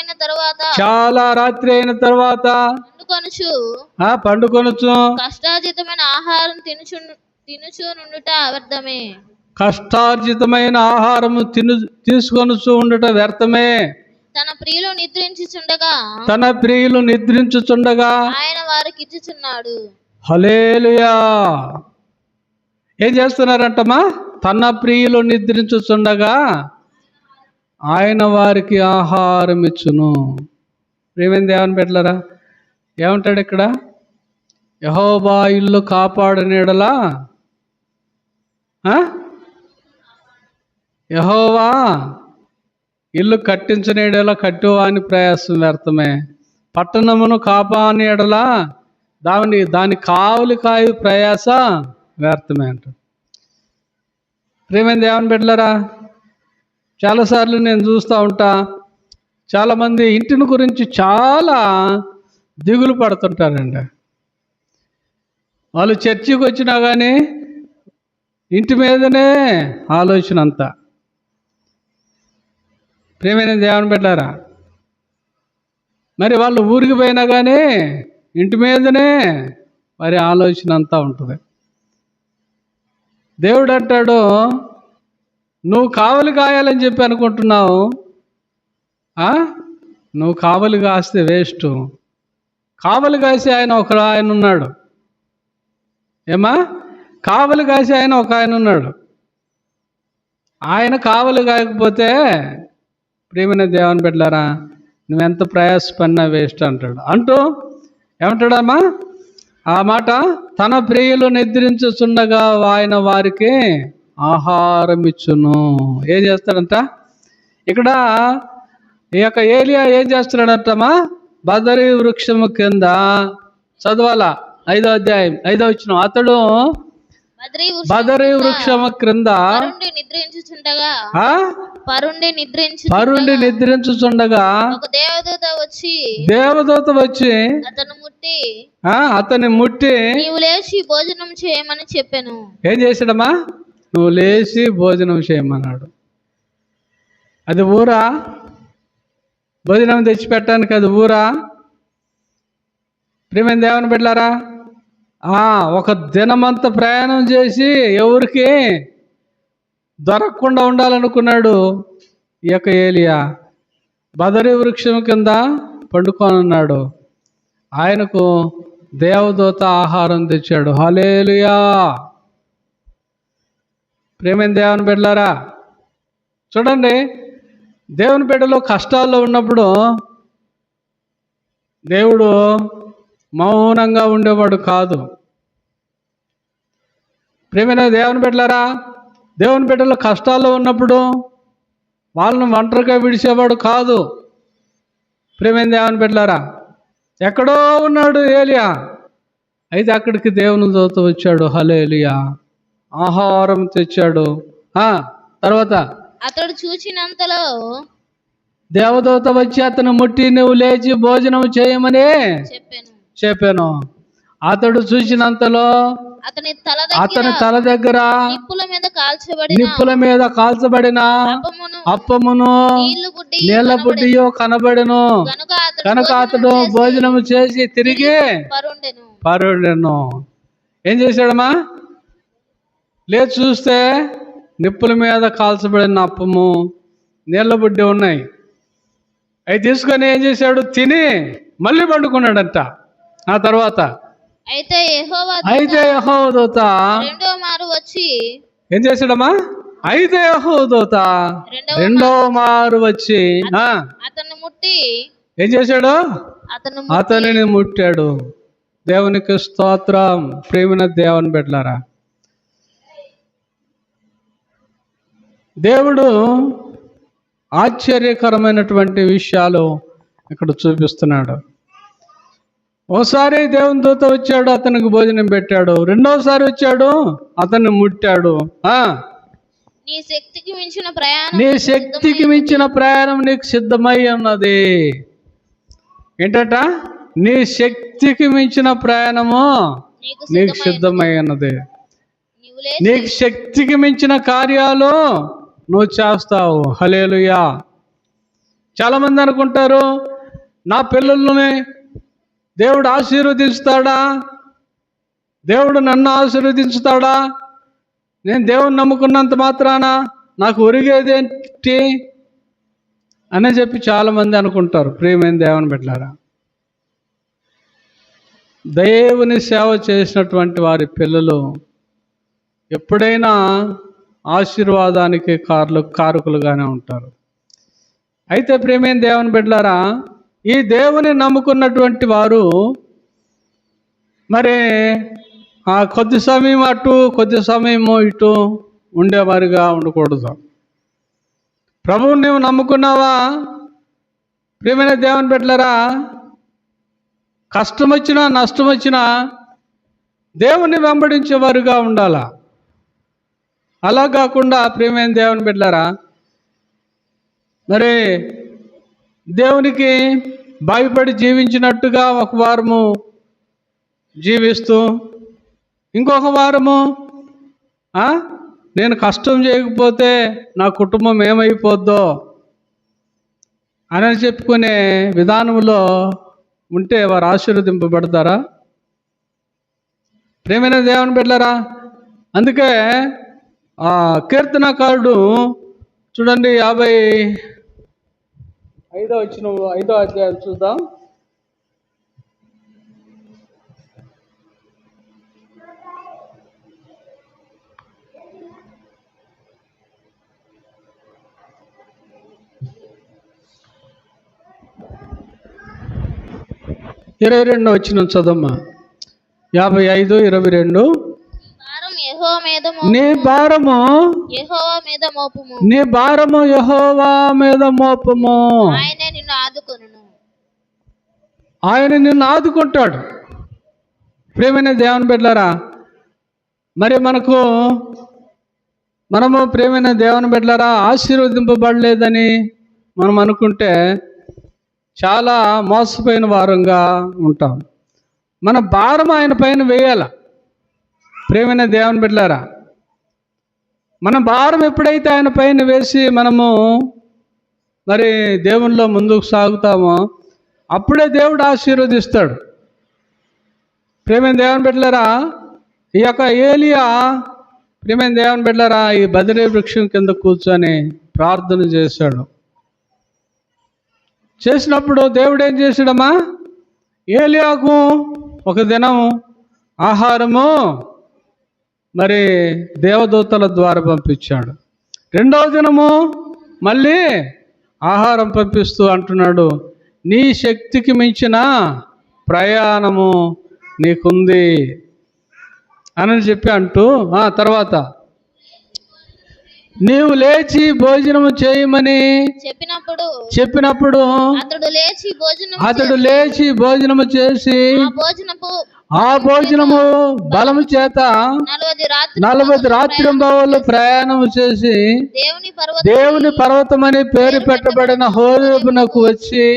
అయిన తర్వాత పండుకొనుచు కష్టార్జితమైన ఆహారం తినుచు నుండుట వ్యర్థమే. కష్టార్జితమైన ఆహారము తీసుకొనుచు ఉండుట వ్యర్థమే. తన ప్రియులు నిద్రించుచుండగా ఆయన వారికి ఇచ్చుచున్నాడు. హల్లెలూయా. ఏం చేస్తున్నారంటమ్మా? తన ప్రియులు నిద్రించుచుండగా ఆయన వారికి ఆహారం ఇచ్చును. ప్రియమైన దేవుని బిడ్డలారా ఏమంటాడు ఇక్కడ? యెహోవా ఇల్లు కాపాడని ఎడల యెహోవా ఇల్లు కట్టించిన ఎడల కట్టువాని ప్రయాసం వ్యర్థమే. పట్టణమును కాపాని ఎడల దాని కావలి కాయ ప్రయాస వ్యర్థమే అంట. ప్రియమైన దేవుని బిడ్డలారా చాలాసార్లు నేను చూస్తూ ఉంటా, చాలామంది ఇంటిని గురించి చాలా దిగులు పడుతుంటారండి. వాళ్ళు చర్చికి వచ్చినా కానీ ఇంటి మీదనే ఆలోచన అంతా. ప్రియమైన దేవుని బిడ్డలారా మరి వాళ్ళు ఊరికి పోయినా కానీ ఇంటి మీదనే వారి ఆలోచన అంతా ఉంటుంది. దేవుడు అంటాడు, నువ్వు కావలి కాయాలని చెప్పి అనుకుంటున్నావు, నువ్వు కావలి కాస్తే వేస్ట్. కావలి కాసి ఆయన ఉన్నాడు. ఏమా? కావలి కాసి ఒక ఆయన ఉన్నాడు. ఆయన కావలి కాయకపోతే ప్రియమైన దేవుని బిడ్డలారా నువ్వెంత ప్రయాసపడినా వేస్ట్ అంటాడు. అంటూ ఏమంటాడమ్మా ఆ మాట, తన ప్రియులు నిద్రించుచుండగా ఆయన వారికి ఆహారం ఇచ్చును. ఏం చేస్తాడంట ఇక్కడ? ఈ యొక్క ఏలియా ఏం చేస్తున్నాడంటమ్మా? బదరీ వృక్షము కింద, చదవాలా 5వ అధ్యాయం 5వ వచనం, అతడు బదరీ వృక్షము క్రింద పరుండి నిద్రించుచుండగా దేవదూత వచ్చి అతన్ని ముట్టి నీవు లేచి భోజనం చేయమని చెప్పాను. ఏం చేశాడమ్మా? నువ్వు లేచి భోజనం చేయమన్నాడు. అది ఊరా? భోజనం తెచ్చిపెట్టడానికి అది ఊరా? ప్రియమైన దేవుని బిడ్డలారా, ఒక దినమంతా ప్రయాణం చేసి ఎవరికి దొరకకుండా ఉండాలనుకున్నాడు ఈ యొక్క ఏలియా. బదరీ వృక్షం కింద పండుకొనున్నాడు. ఆయనకు దేవదూత ఆహారం తెచ్చాడు. హల్లెలూయా. ప్రియమైన దేవుని బిడ్డలారా, చూడండి, దేవుని బిడ్డలు కష్టాల్లో ఉన్నప్పుడు దేవుడు మౌనంగా ఉండేవాడు కాదు. ప్రియమైన దేవుని బిడ్డలారా, దేవుని బిడ్డలు కష్టాల్లో ఉన్నప్పుడు వాళ్ళను ఒంటరిగా విడిచేవాడు కాదు. ప్రియమైన దేవుని బిడ్డలారా, ఎక్కడో ఉన్నాడు ఏలియా, అయితే అక్కడికి దేవుని దూత వచ్చాడు. హల్లెలూయా. ఆహారం తెచ్చాడు. తర్వాత అతడు చూచినంతలో దేవదూత వచ్చి అతను ముట్టి నువ్వు లేచి భోజనం చేయమని చెప్పాను. అతడు చూసినంతలో అతని తల దగ్గర నిప్పుల మీద కాల్చబడిన అప్పమును నీళ్ల బుడ్డియో కనబడెను. కనుక అతడు భోజనం చేసి తిరిగి పరుండెను. ఏం చేశాడమ్మా? లేచి చూస్తే నిప్పుల మీద కాల్చబడిన అప్పము, నీళ్ల బుడ్డి ఉన్నాయి. అవి తీసుకొని ఏం చేశాడు? తిని మళ్ళీ పండుకున్నాడంట. ఆ తర్వాత అయితే యెహోవా దూత వచ్చి ఏం చేశాడమ్మా? అయితే యెహోవా దూత రెండవ మారు వచ్చి అతన్ని ముట్టి ఏం చేశాడు? అతనిని ముట్టాడు. దేవునికి స్తోత్రం. ప్రియమైన దేవుని బిడ్డలారా, దేవుడు ఆశ్చర్యకరమైనటువంటి విషయాలు ఇక్కడ చూపిస్తున్నాడు. ఓసారి దేవుని దూత వచ్చాడు, అతనికి భోజనం పెట్టాడు. రెండోసారి వచ్చాడు, అతన్ని ముట్టాడు. నీ శక్తికి మించిన ప్రయాణం నీకు సిద్ధమై ఉన్నది. ఏంటట? నీ శక్తికి మించిన ప్రయాణము నీకు సిద్ధమై ఉన్నది. నీకు శక్తికి మించిన కార్యాలు నువ్వు చేస్తావు. హల్లెలూయా. చాలామంది అనుకుంటారు, నా పిల్లల్ని దేవుడు ఆశీర్వదిస్తాడా? దేవుడు నన్ను ఆశీర్వదించుతాడా? నేను దేవుని నమ్ముకున్నంత మాత్రాన నాకు ఒరిగేదేంటి అని చెప్పి చాలామంది అనుకుంటారు. ప్రియమైన దేవుని బిడ్డలారా, దేవుని సేవ చేసినటువంటి వారి పిల్లలు ఎప్పుడైనా ఆశీర్వాదానికి కారకులుగానే ఉంటారు. అయితే ప్రియమైన దేవుని బిడ్డలారా, ఈ దేవుని నమ్ముకున్నటువంటి వారు మరి కొద్ది సమయం అటు కొద్ది సమయము ఇటు ఉండేవారుగా ఉండకూడదు. ప్రభువుని నీవు నమ్ముకున్నావా? ప్రియమైన దేవుని బిడ్డలారా, కష్టం వచ్చినా నష్టం వచ్చినా దేవుని వెంబడించేవారుగా ఉండాలా. అలా కాకుండా ప్రియమైన దేవుని బిడ్డలారా, మరి దేవునికి భయపడి జీవించినట్టుగా ఒక వారము జీవిస్తూ ఇంకొక వారము నేను కష్టం చేయకపోతే నా కుటుంబం ఏమైపోద్దో అని చెప్పుకునే విధానంలో ఉంటే వారు ఆశీర్వదింపబడతారా? ప్రియమైన దేవుని బిడ్డలారా, అందుకే కీర్తనకారుడు చూడండి 55వ అధ్యాయం చూద్దాం. 22 వచ్చిన చదమ్మా. 55:22. నీ భారము యెహోవా మీద మోపుము, నీ భారము యెహోవా మీద మోపము, ఆయనే నిన్ను ఆదుకొనును. ఆయన నిన్ను ఆదుకుంటాడు. ప్రియమైన దేవుని బిడ్డలారా, మరి మనము ప్రియమైన దేవుని బిడ్డలారా ఆశీర్వదింపబడలేదని మనం అనుకుంటే చాలా మోసపోయిన వారంగా ఉంటాం. మన భారం ఆయన పైన వేయాల. ప్రియమైన దేవుని బిడ్డలారా, మన భారం ఎప్పుడైతే ఆయన పైన వేసి మనము మరి దేవునిలో ముందుకు సాగుతామో అప్పుడే దేవుడు ఆశీర్వదిస్తాడు. ప్రియమైన దేవుని బిడ్డలారా, ఈ యొక్క ఏలియా ప్రియమైన దేవుని బిడ్డలారా ఈ బదిరీ వృక్షం కింద కూర్చొని ప్రార్థన చేశాడు. చేసినప్పుడు దేవుడు ఏం చేశాడమ్మా, ఏలియాకు ఒక దినం ఆహారము మరి దేవదూతల ద్వారా పంపించాడు. రెండవ దినము మళ్ళీ ఆహారం పంపిస్తూ అంటున్నాడు, నీ శక్తికి మించిన ప్రయాణము నీకుంది అని చెప్పి అంటూ తర్వాత నీవు లేచి భోజనము చేయమని చెప్పినప్పుడు అతడు లేచి భోజనము చేసి ఆ భోజనము బలము చేత 40 రాత్రింబవళ్ళు ప్రయాణము చేసి దేవుని పర్వతమని పేరు పెట్టబడిన హోరేబునకు వచ్చి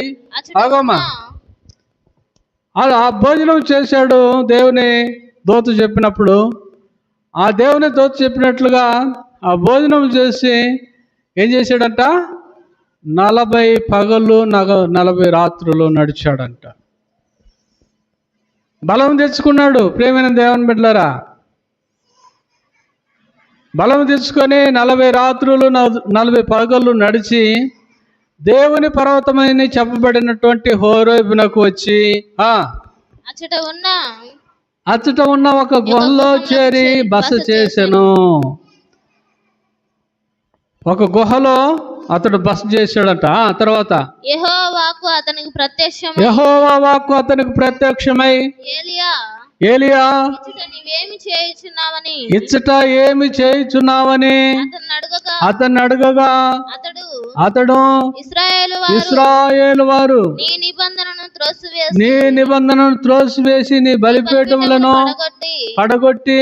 ఆగమ్మా ఆ భోజనం చేశాడు. దేవుని దూత చెప్పినప్పుడు ఆ దేవుని దూత చెప్పినట్లుగా ఆ భోజనం చేసి ఏం చేశాడంట, 40 పగళ్ళు 40 రాత్రులు నడిచాడంట. బలం తెచ్చుకున్నాడు. ప్రియమైన దేవుని బిడ్డలారా, బలం తెచ్చుకొని 40 రాత్రులు 40 పగళ్ళు నడిచి దేవుని పర్వతమని చెప్పబడినటువంటి హోరేబునకు వచ్చి అచ్చట ఉన్న ఒక గుహలో చేరి బస చేసెను. ఒక గుహలో అతడు బస చేశాడట. తర్వాత యెహోవా వాక్కు అతనికి ప్రత్యక్షమై ఏలియా ఇచ్చట ఏమి చేయుచున్నావని అతన్ని అడగగా అతడు ఇశ్రాయేలు వారు నీ నిబంధనను త్రోసివేసి నీ బలిపీఠములను పడగొట్టి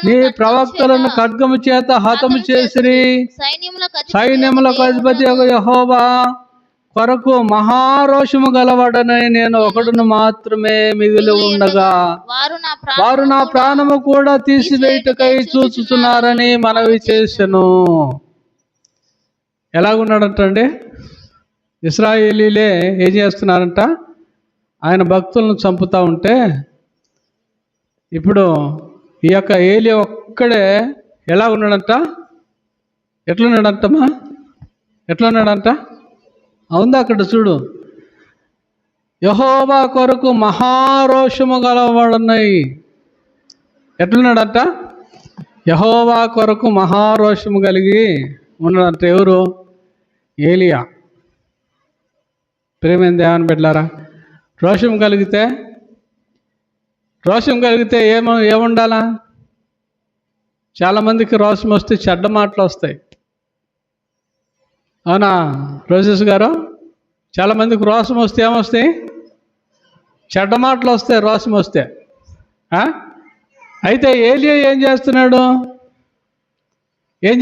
నీ ప్రవక్తలను ఖడ్గము చేత హతము చేసిరి. సైన్యములకు అధిపతి యెహోవా కొరకు మహారోషము గలవాడనని నేను ఒకడును మాత్రమే మిగిలి ఉండగా వారు నా ప్రాణము కూడా తీసివేయుటకై చూచుచున్నారని మనవి చేసెను. ఎలాగున్నాడంటండి, ఇశ్రాయేలీలే ఏం చేస్తున్నారంట, ఆయన భక్తులను చంపుతూ ఉంటే ఇప్పుడు ఈ యొక్క ఏలియా ఒక్కడే ఎలా ఉన్నాడంట, ఎట్లున్నాడంటమ్మా, ఎట్లున్నాడంట, అవుందా అక్కడ చూడు, యెహోవా కొరకు మహారోషము గలవాడున్నాయి. ఎట్లున్నాడంట, యెహోవా కొరకు మహారోషము కలిగి ఉన్నాడంట. ఎవరు, ఏలియా. ప్రియమైన దేవుని బిడ్డలారా, రోషం కలిగితే ఏముండాలా? చాలామందికి రోషం వస్తే చెడ్డ మాటలు వస్తాయి. అవునా రోజెస్ గారు? చాలామందికి రోషం వస్తే ఏమొస్తాయి? చెడ్డ మాటలు వస్తాయి రోషం వస్తే. అయితే ఏలియా ఏం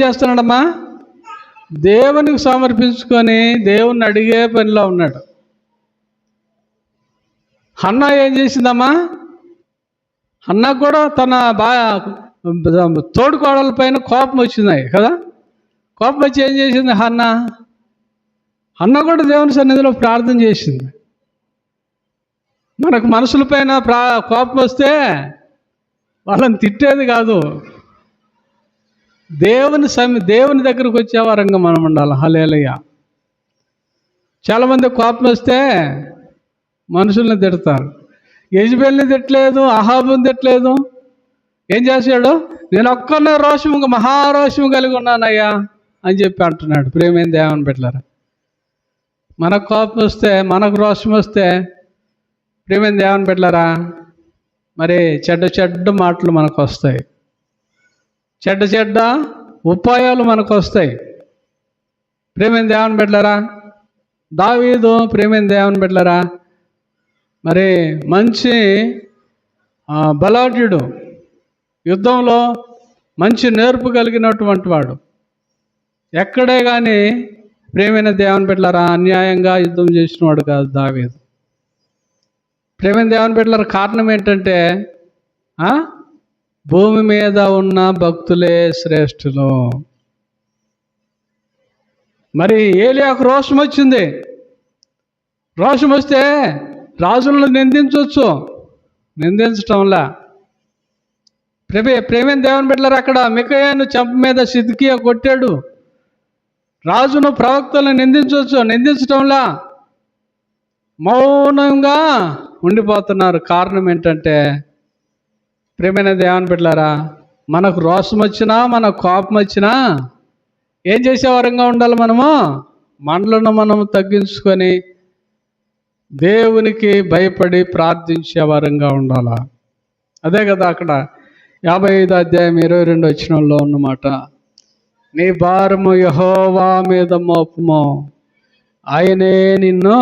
చేస్తున్నాడమ్మా, దేవునికి సమర్పించుకొని దేవుణ్ణి అడిగే పనిలో ఉన్నాడు. హన్నా ఏం చేసిందమ్మా, హన్నా కూడా తన తోడుకోడల పైన కోపం వచ్చింది కదా. కోపం వచ్చి ఏం చేసింది హన్నా కూడా దేవుని సన్నిధిలో ప్రార్థన చేసింది. మనకు మనుషుల పైన కోపం వస్తే వాళ్ళని తిట్టేది కాదు, దేవుని దగ్గరకు వచ్చే వారంగా మనం ఉండాలి. హల్లెలూయా. చాలామంది కోపం వస్తే మనుషుల్ని తిడతారు. యెజబెల్ని తిట్టలేదు, అహాబుని తిట్టలేదు. ఏం చేశాడు, నేను ఒక్కనే రోషము మహారోషము కలిగి ఉన్నానయ్యా అని చెప్పి అంటున్నాడు. ప్రియమైన దేవుని బిడ్డలారా, మనకు కోపం వస్తే, మనకు రోషం వస్తే ప్రేమైన దేవుని బిడ్డలారా, మరి చెడ్డ చెడ్డ మాటలు మనకు వస్తాయి, చెడ్డ చెడ్డ ఉపాయాలు మనకు వస్తాయి. ప్రేమైన దేవుని బిడ్డలారా, దావీదు ప్రేమైన దేవుని బిడ్డలారా మరి మంచి బలాఢ్యుడు, యుద్ధంలో మంచి నేర్పు కలిగినటువంటి వాడు. ఎక్కడే కానీ ప్రేమైన దేవుని బిడ్డలారా అన్యాయంగా యుద్ధం చేసిన వాడు కాదు దావీదు. ప్రేమైన దేవుని బిడ్డలారా కారణం ఏంటంటే భూమి మీద ఉన్న భక్తులే శ్రేష్ఠులు. మరి ఏలియాకు రోషం వచ్చింది. రోషం వస్తే రాజులను నిందించవచ్చు, నిందించటంలా ప్రేమైన దేవుని బిడ్డలారా అక్కడ మికయాను చెంప మీద సిద్కియా కొట్టాడు. రాజును ప్రవక్తలను నిందించవచ్చు, నిందించటంలా మౌనంగా ఉండిపోతున్నారు. కారణం ఏంటంటే ప్రేమైన దేవుని బిడ్డలారా మనకు రోషం వచ్చినా మనకు కోపం వచ్చినా ఏం చేసే వరంగా ఉండాలి? మనలను మనం తగ్గించుకొని దేవునికి భయపడి ప్రార్థించే వరంగా ఉండాలా. అదే కదా అక్కడ 55 అధ్యాయం 22 వచనంలో ఉన్నమాట. నీ భారము యెహోవా మీద మోపము, ఆయనే నిన్ను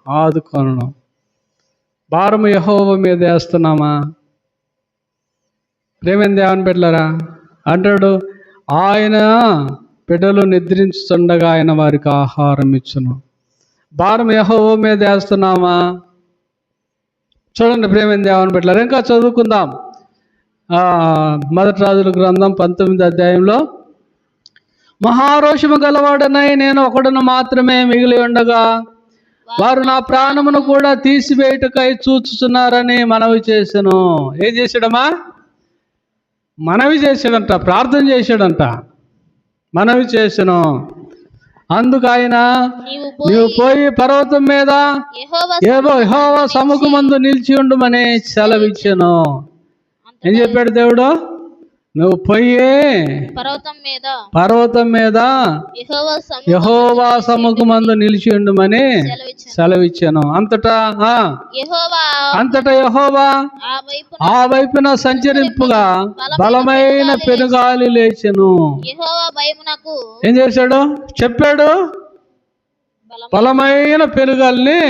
ఆదుకొనును. భారము యెహోవా మీద వేస్తున్నామా? ప్రేమైన దేవుని బిడ్డలారా అంటాడు, ఆయన బిడ్డలు నిద్రించుతుండగా ఆయన వారికి ఆహారం ఇచ్చును. భారం యెహోవా మీద వేస్తున్నామా? చూడండి ప్రేమైన దేవుని బిడ్డలారా, ఇంకా చదువుకుందాం. మొదటి రాజుల గ్రంథం 19 అధ్యాయంలో మహారోషము గలవాడనై నేను ఒకడును మాత్రమే మిగిలి ఉండగా వారు నా ప్రాణమును కూడా తీసివేయుటకై చూచుచున్నారని మనవి చేశాను. ఏం చేశాడమ్మా? మనవి చేశాడంట, ప్రార్థన చేశాడంట, మనవి చేశాను. అందుకు ఆయన నీవు పోయి పర్వతం మీద యెహోవా సముఖమందు నిలిచి ఉండుమని సెలవిచ్చాను. ఏం చెప్పాడు దేవుడు? నువ్వు పోయి పర్వతం మీద యెహోవా సముఖమందు నిలిచి ఉండుమని సెలవిచ్చాను. అంతటా యెహోవా ఆ వైపున సంచరింపుగా బలమైన పెనుగాలి లేచెను. ఏం చేశాడు? చెప్పాడు, బలమైన పెనుగాలిని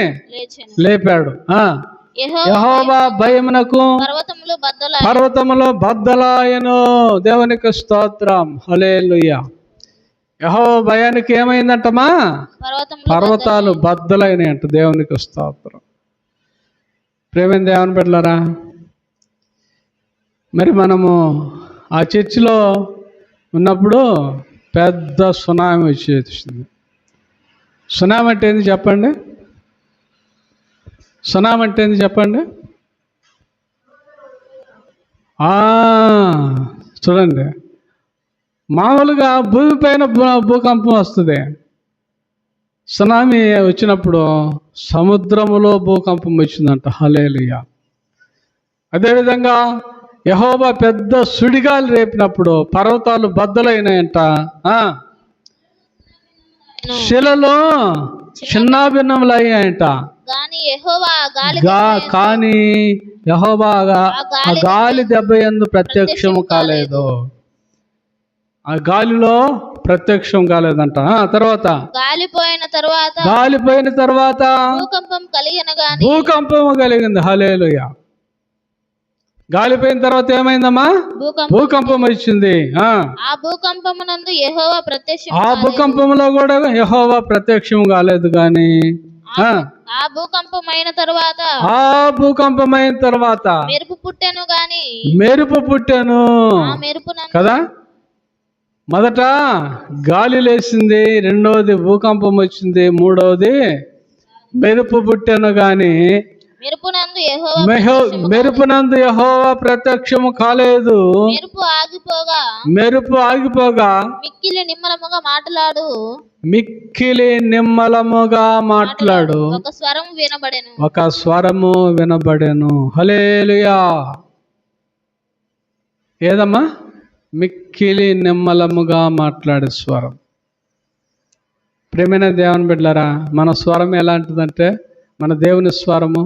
లేపాడు. యెహోవా భయమునకు పర్వతములో బద్దలాయను. దేవునికి స్తోత్రం, హల్లెలూయా. యెహోవా భయానికి ఏమైందంటమా? పర్వతాలు బద్దలైనాయంట. దేవునికి స్తోత్రం. ప్రేమైన దేవుని బిడ్డలారా మరి మనము ఆ చర్చిలో ఉన్నప్పుడు పెద్ద సునామీ వచ్చేసింది. సునామీ అంటే ఏంది చెప్పండి? సునామీ అంటే ఏంది చెప్పండి? చూడండి, మామూలుగా భూమిపైన భూకంపం వస్తుంది. సునామీ వచ్చినప్పుడు సముద్రములో భూకంపం వచ్చిందంట. హల్లెలూయా. అదేవిధంగా యెహోవా పెద్ద సుడిగాలి రేపినప్పుడు పర్వతాలు బద్దలైనాయంట. శిలలో చిన్నాభిన్నములు అయ్యాయంట. కానీ యెహోవా ఆ గాలి దెబ్బ యందు ప్రత్యక్షము కాలేదు. ఆ గాలిలో ప్రత్యక్షం కాలేదంట. తర్వాత గాలిపోయిన తర్వాత భూకంపం కలిగింది. హల్లెలూయా. గాలిపోయిన తర్వాత ఏమైందమ్మా? భూకంపం వచ్చింది. ఆ భూకంపంలో కూడా యెహోవా ప్రత్యక్షం కాలేదు. కానీ ఆ భూకంపమైన తర్వాత మెరుపు పుట్టెను కదా. మొదట గాలి లేచింది, రెండవది భూకంపం వచ్చింది, మూడవది మెరుపు పుట్టెను. కానీ మెరుపునందు యెహోవా ప్రత్యక్షము కాలేదు. మెరుపు ఆగిపోగా మిక్కిలి నిమ్మలముగా మాట్లాడు ఒక స్వరము వినబడెను. హల్లెలూయా. ఏదమ్మా? మిక్కిలి నిమ్మలముగా మాట్లాడే స్వరం. ప్రేమైన దేవుని బిడ్డలారా మన స్వరం ఎలాంటిదంటే మన దేవుని స్వరము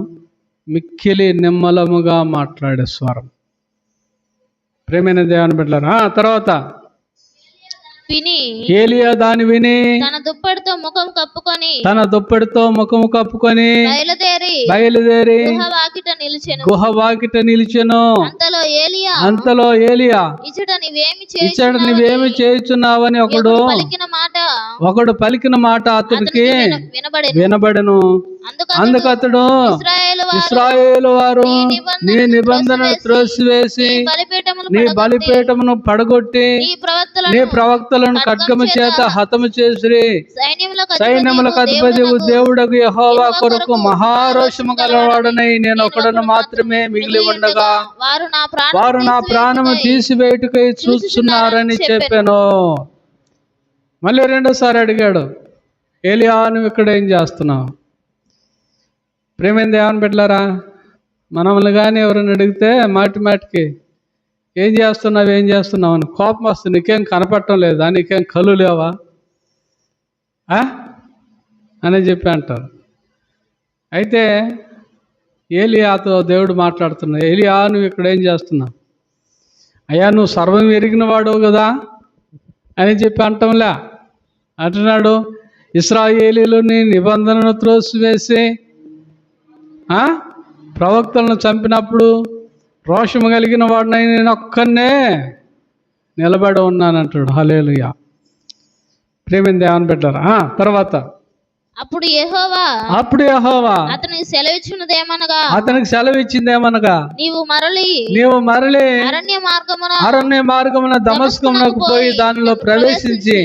మిక్కిలి నిమ్మలముగా మాట్లాడే స్వరం. ప్రేమైన దేవుని బిడ్డలారా, తర్వాత విని ఏలియా దాన్ని విని తన దుప్పటితో ముఖము కప్పుకొని బయలుదేరి గుహ వాకిట నిలిచెను. అంతలో ఏలియా ఇచ్చట నీవేమి చేయుచున్నావని ఒకడు పలికిన మాట అతడికి వినబడెను. అందుకతడు ఇశ్రాయేలు వారు నీ నిబంధనను త్రోసివేసి నీ బలిపీఠమును పడగొట్టి నీ ప్రవక్తలను ఖడ్గము చేత హతము చేసి సైన్యములకు అధిపతి దేవుడకు యెహోవా కొరకు మహారోషము గలవాడనై నేను ఒకడను మాత్రమే మిగిలి ఉండగా వారు నా ప్రాణము తీసివేయుటకై చూస్తున్నారని చెప్పాను. మళ్ళీ రెండోసారి అడిగాడు, ఏలియా నువ్వు ఇక్కడ ఏం చేస్తున్నావు? ప్రేమైన దేవుని బిడ్డలారా, మనల్ని కానీ ఎవరైనా అడిగితే మాటికి ఏం చేస్తున్నావు అని కోపం వస్తుంది. నీకేం కనపడటం లేదా, నీకేం కళ్ళు లేవా అని చెప్పి అంటారు. అయితే ఏలియాతో దేవుడు మాట్లాడుతున్నాడు, ఏలియా నువ్వు ఇక్కడ ఏం చేస్తున్నావు? అయ్యా నువ్వు సర్వం ఎరిగిన వాడు కదా అని చెప్పి అంటంలే. అంటున్నాడు, ఇశ్రాయేలీయులు నీ నిబంధనను త్రోసివేసి ప్రవక్తలను చంపినప్పుడు రోషము కలిగిన వాడినై నేను ఒక్కనే నిలబడి ఉన్నానంటాడు. హల్లెలూయా. ప్రేమైన దేవుని బిడ్డలారా, తర్వాత అప్పుడు యెహోవా అతనికి సెలవిచ్చిందేమనగా నీవు మరలి అరణ్య మార్గమున దమస్కమునకు పోయి దానిలో ప్రవేశించి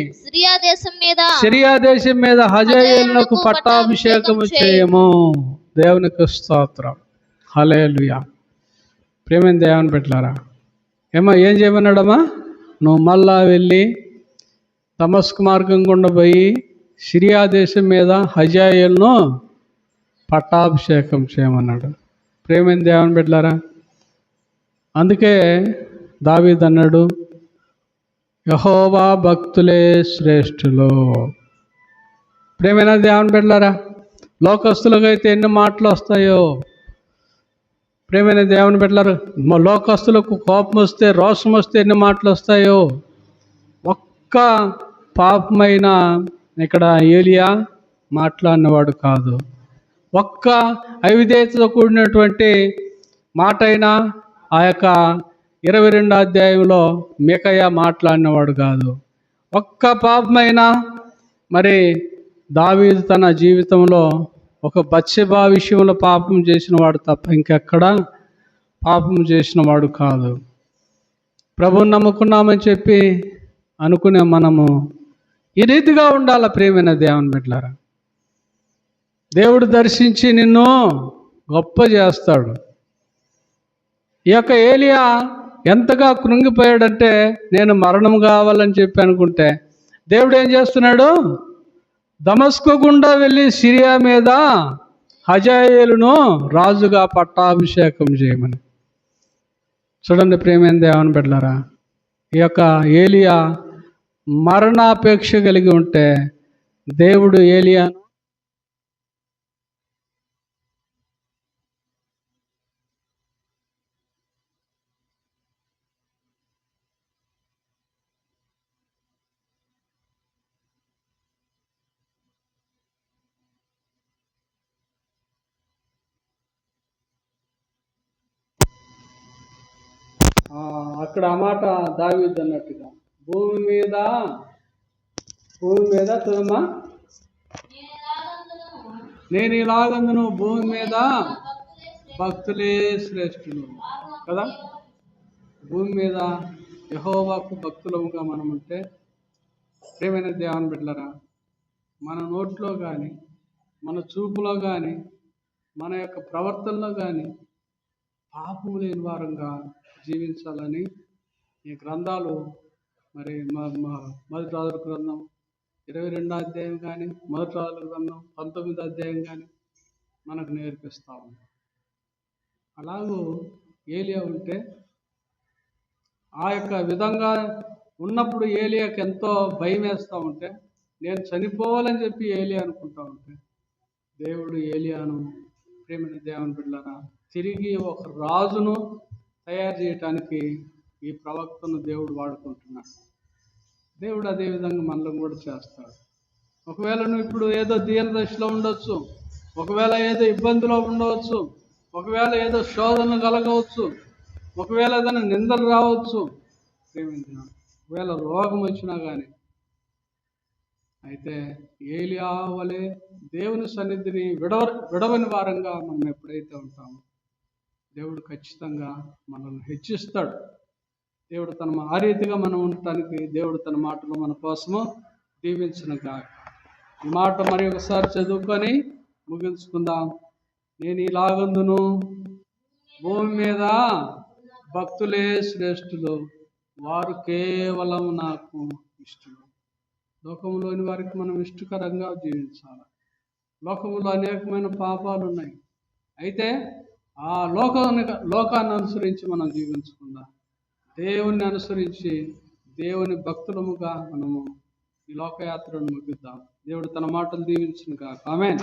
సిరియా దేశం మీద హజాయేలునకు పట్టాభిషేకము చేయము. దేవునికి స్తోత్రం. హల్లెలూయా. ప్రేమైన దేవుని బిడ్డలారా, ఏం చేయమన్నాడమ్మా? నువ్వు మళ్ళా వెళ్ళి దమస్కు మార్గం గుండా పోయి సిరియా దేశం మీద హజాయేలును పట్టాభిషేకం చేయమన్నాడు. ప్రేమైన దేవుని బిడ్డలారా, అందుకే దావీదు అన్నాడు, యెహోవా భక్తులే శ్రేష్ఠులు. ప్రేమైన దేవుని బిడ్డలారా, లోకస్తులకు అయితే ఎన్ని మాటలు వస్తాయో. ప్రేమైన దేవుని బిడ్డలారా, లోకస్తులకు కోపం వస్తే, రోషం వస్తే ఎన్ని మాటలు వస్తాయో. ఒక్క పాపమైన ఇక్కడ ఏలియా మాట్లాడినవాడు కాదు. ఒక్క అవిధేయతతో కూడినటువంటి మాట అయినా ఆ యొక్క 22వ అధ్యాయంలో మీకయ్య మాట్లాడినవాడు కాదు. ఒక్క పాపమైనా మరి దావీదు తన జీవితంలో ఒక బత్షెబా విషయంలో పాపం చేసిన వాడు తప్ప ఇంకెక్కడ పాపం చేసిన వాడు కాదు. ప్రభువుని నమ్ముకున్నామని చెప్పి అనుకునే మనము ఈ రీతిగా ఉండాల. ప్రియమైన దేవుని బిడ్డలారా, దేవుడు దర్శించి నిన్ను గొప్ప చేస్తాడు. ఈ యొక్క ఏలియా ఎంతగా కృంగిపోయాడంటే, నేను మరణం కావాలని చెప్పి అనుకుంటే దేవుడు ఏం చేస్తున్నాడు? దమస్కు గుండా వెళ్ళి సిరియా మీద హజాయేలును రాజుగా పట్టాభిషేకం చేయమని. చూడండి ప్రియమైన దేవుని బిడ్డలారా, ఈ యొక్క ఏలియా మరణాపేక్ష కలిగి ఉంటే దేవుడు ఏలియాను అక్కడ ఆ మాట దావీదు అన్నట్టుగా భూమి మీద చూడమ్మా, నేను ఇలాగందును భూమి మీద భక్తులే శ్రేష్ఠులు కదా. భూమి మీద యెహోవాకు భక్తులముగా మనం ఉంటే, ప్రియమైన దేవుని బిడ్డలారా, మన నోట్లో కానీ, మన చూపులో కానీ, మన యొక్క ప్రవర్తనలో కానీ పాపము లేని వారంగా జీవించాలని ఈ గ్రంథాలు మరి మొదటి రాజుల గ్రంథం 22వ అధ్యాయం కానీ, మొదటి రాజుల గ్రంథం 19వ అధ్యాయం కానీ మనకు నేర్పిస్తూ ఉంది. అలాగూ ఏలియా ఉంటే ఆ యొక్క విధంగా ఉన్నప్పుడు ఏలియాకి ఎంతో భయం వేస్తూ ఉంటే, నేను చనిపోవాలని చెప్పి ఏలియా అనుకుంటా ఉంటే దేవుడు ఏలియాను ప్రేమైన దేవుని బిడ్డలారా, తిరిగి ఒక రాజును తయారు చేయటానికి ఈ ప్రవక్తను దేవుడు వాడుకుంటున్నాడు. దేవుడు అదే విధంగా మనల్ని కూడా చేస్తాడు. ఒకవేళ నువ్వు ఇప్పుడు ఏదో దీన దశలో ఉండొచ్చు, ఒకవేళ ఏదో ఇబ్బందిలో ఉండవచ్చు, ఒకవేళ ఏదో శోధన కలగవచ్చు, ఒకవేళ ఏదైనా నిందలు రావచ్చు, ఒకవేళ రోగం వచ్చినా కానీ, అయితే ఏలియా వలె దేవుని సన్నిధిని విడవని వారంగా మనం ఎప్పుడైతే ఉంటామో దేవుడు ఖచ్చితంగా మనల్ని హెచ్చిస్తాడు. దేవుడు ఆ రీతిగా మనం ఉండటానికి దేవుడు తన మాటలు మన కోసము దీవించునుగాక. ఈ మాట మరి ఒకసారి చదువుకొని ముగించుకుందాం. నేను ఇలాగందును, భూమి మీద భక్తులే శ్రేష్ఠులు, వారు కేవలం నాకు ఇష్టలు. లోకంలోని వారికి మనం ఇష్టకరంగా జీవించాలి. లోకంలో అనేకమైన పాపాలు ఉన్నాయి. అయితే ఆ లోకాన్ని అనుసరించి మనం జీవించకుండా దేవుణ్ణి అనుసరించి దేవుని భక్తులముగా మనము ఈ లోకయాత్రను ముగిద్దాం. దేవుడు తన మాటలు దీవించునుగాక. ఆమేన్.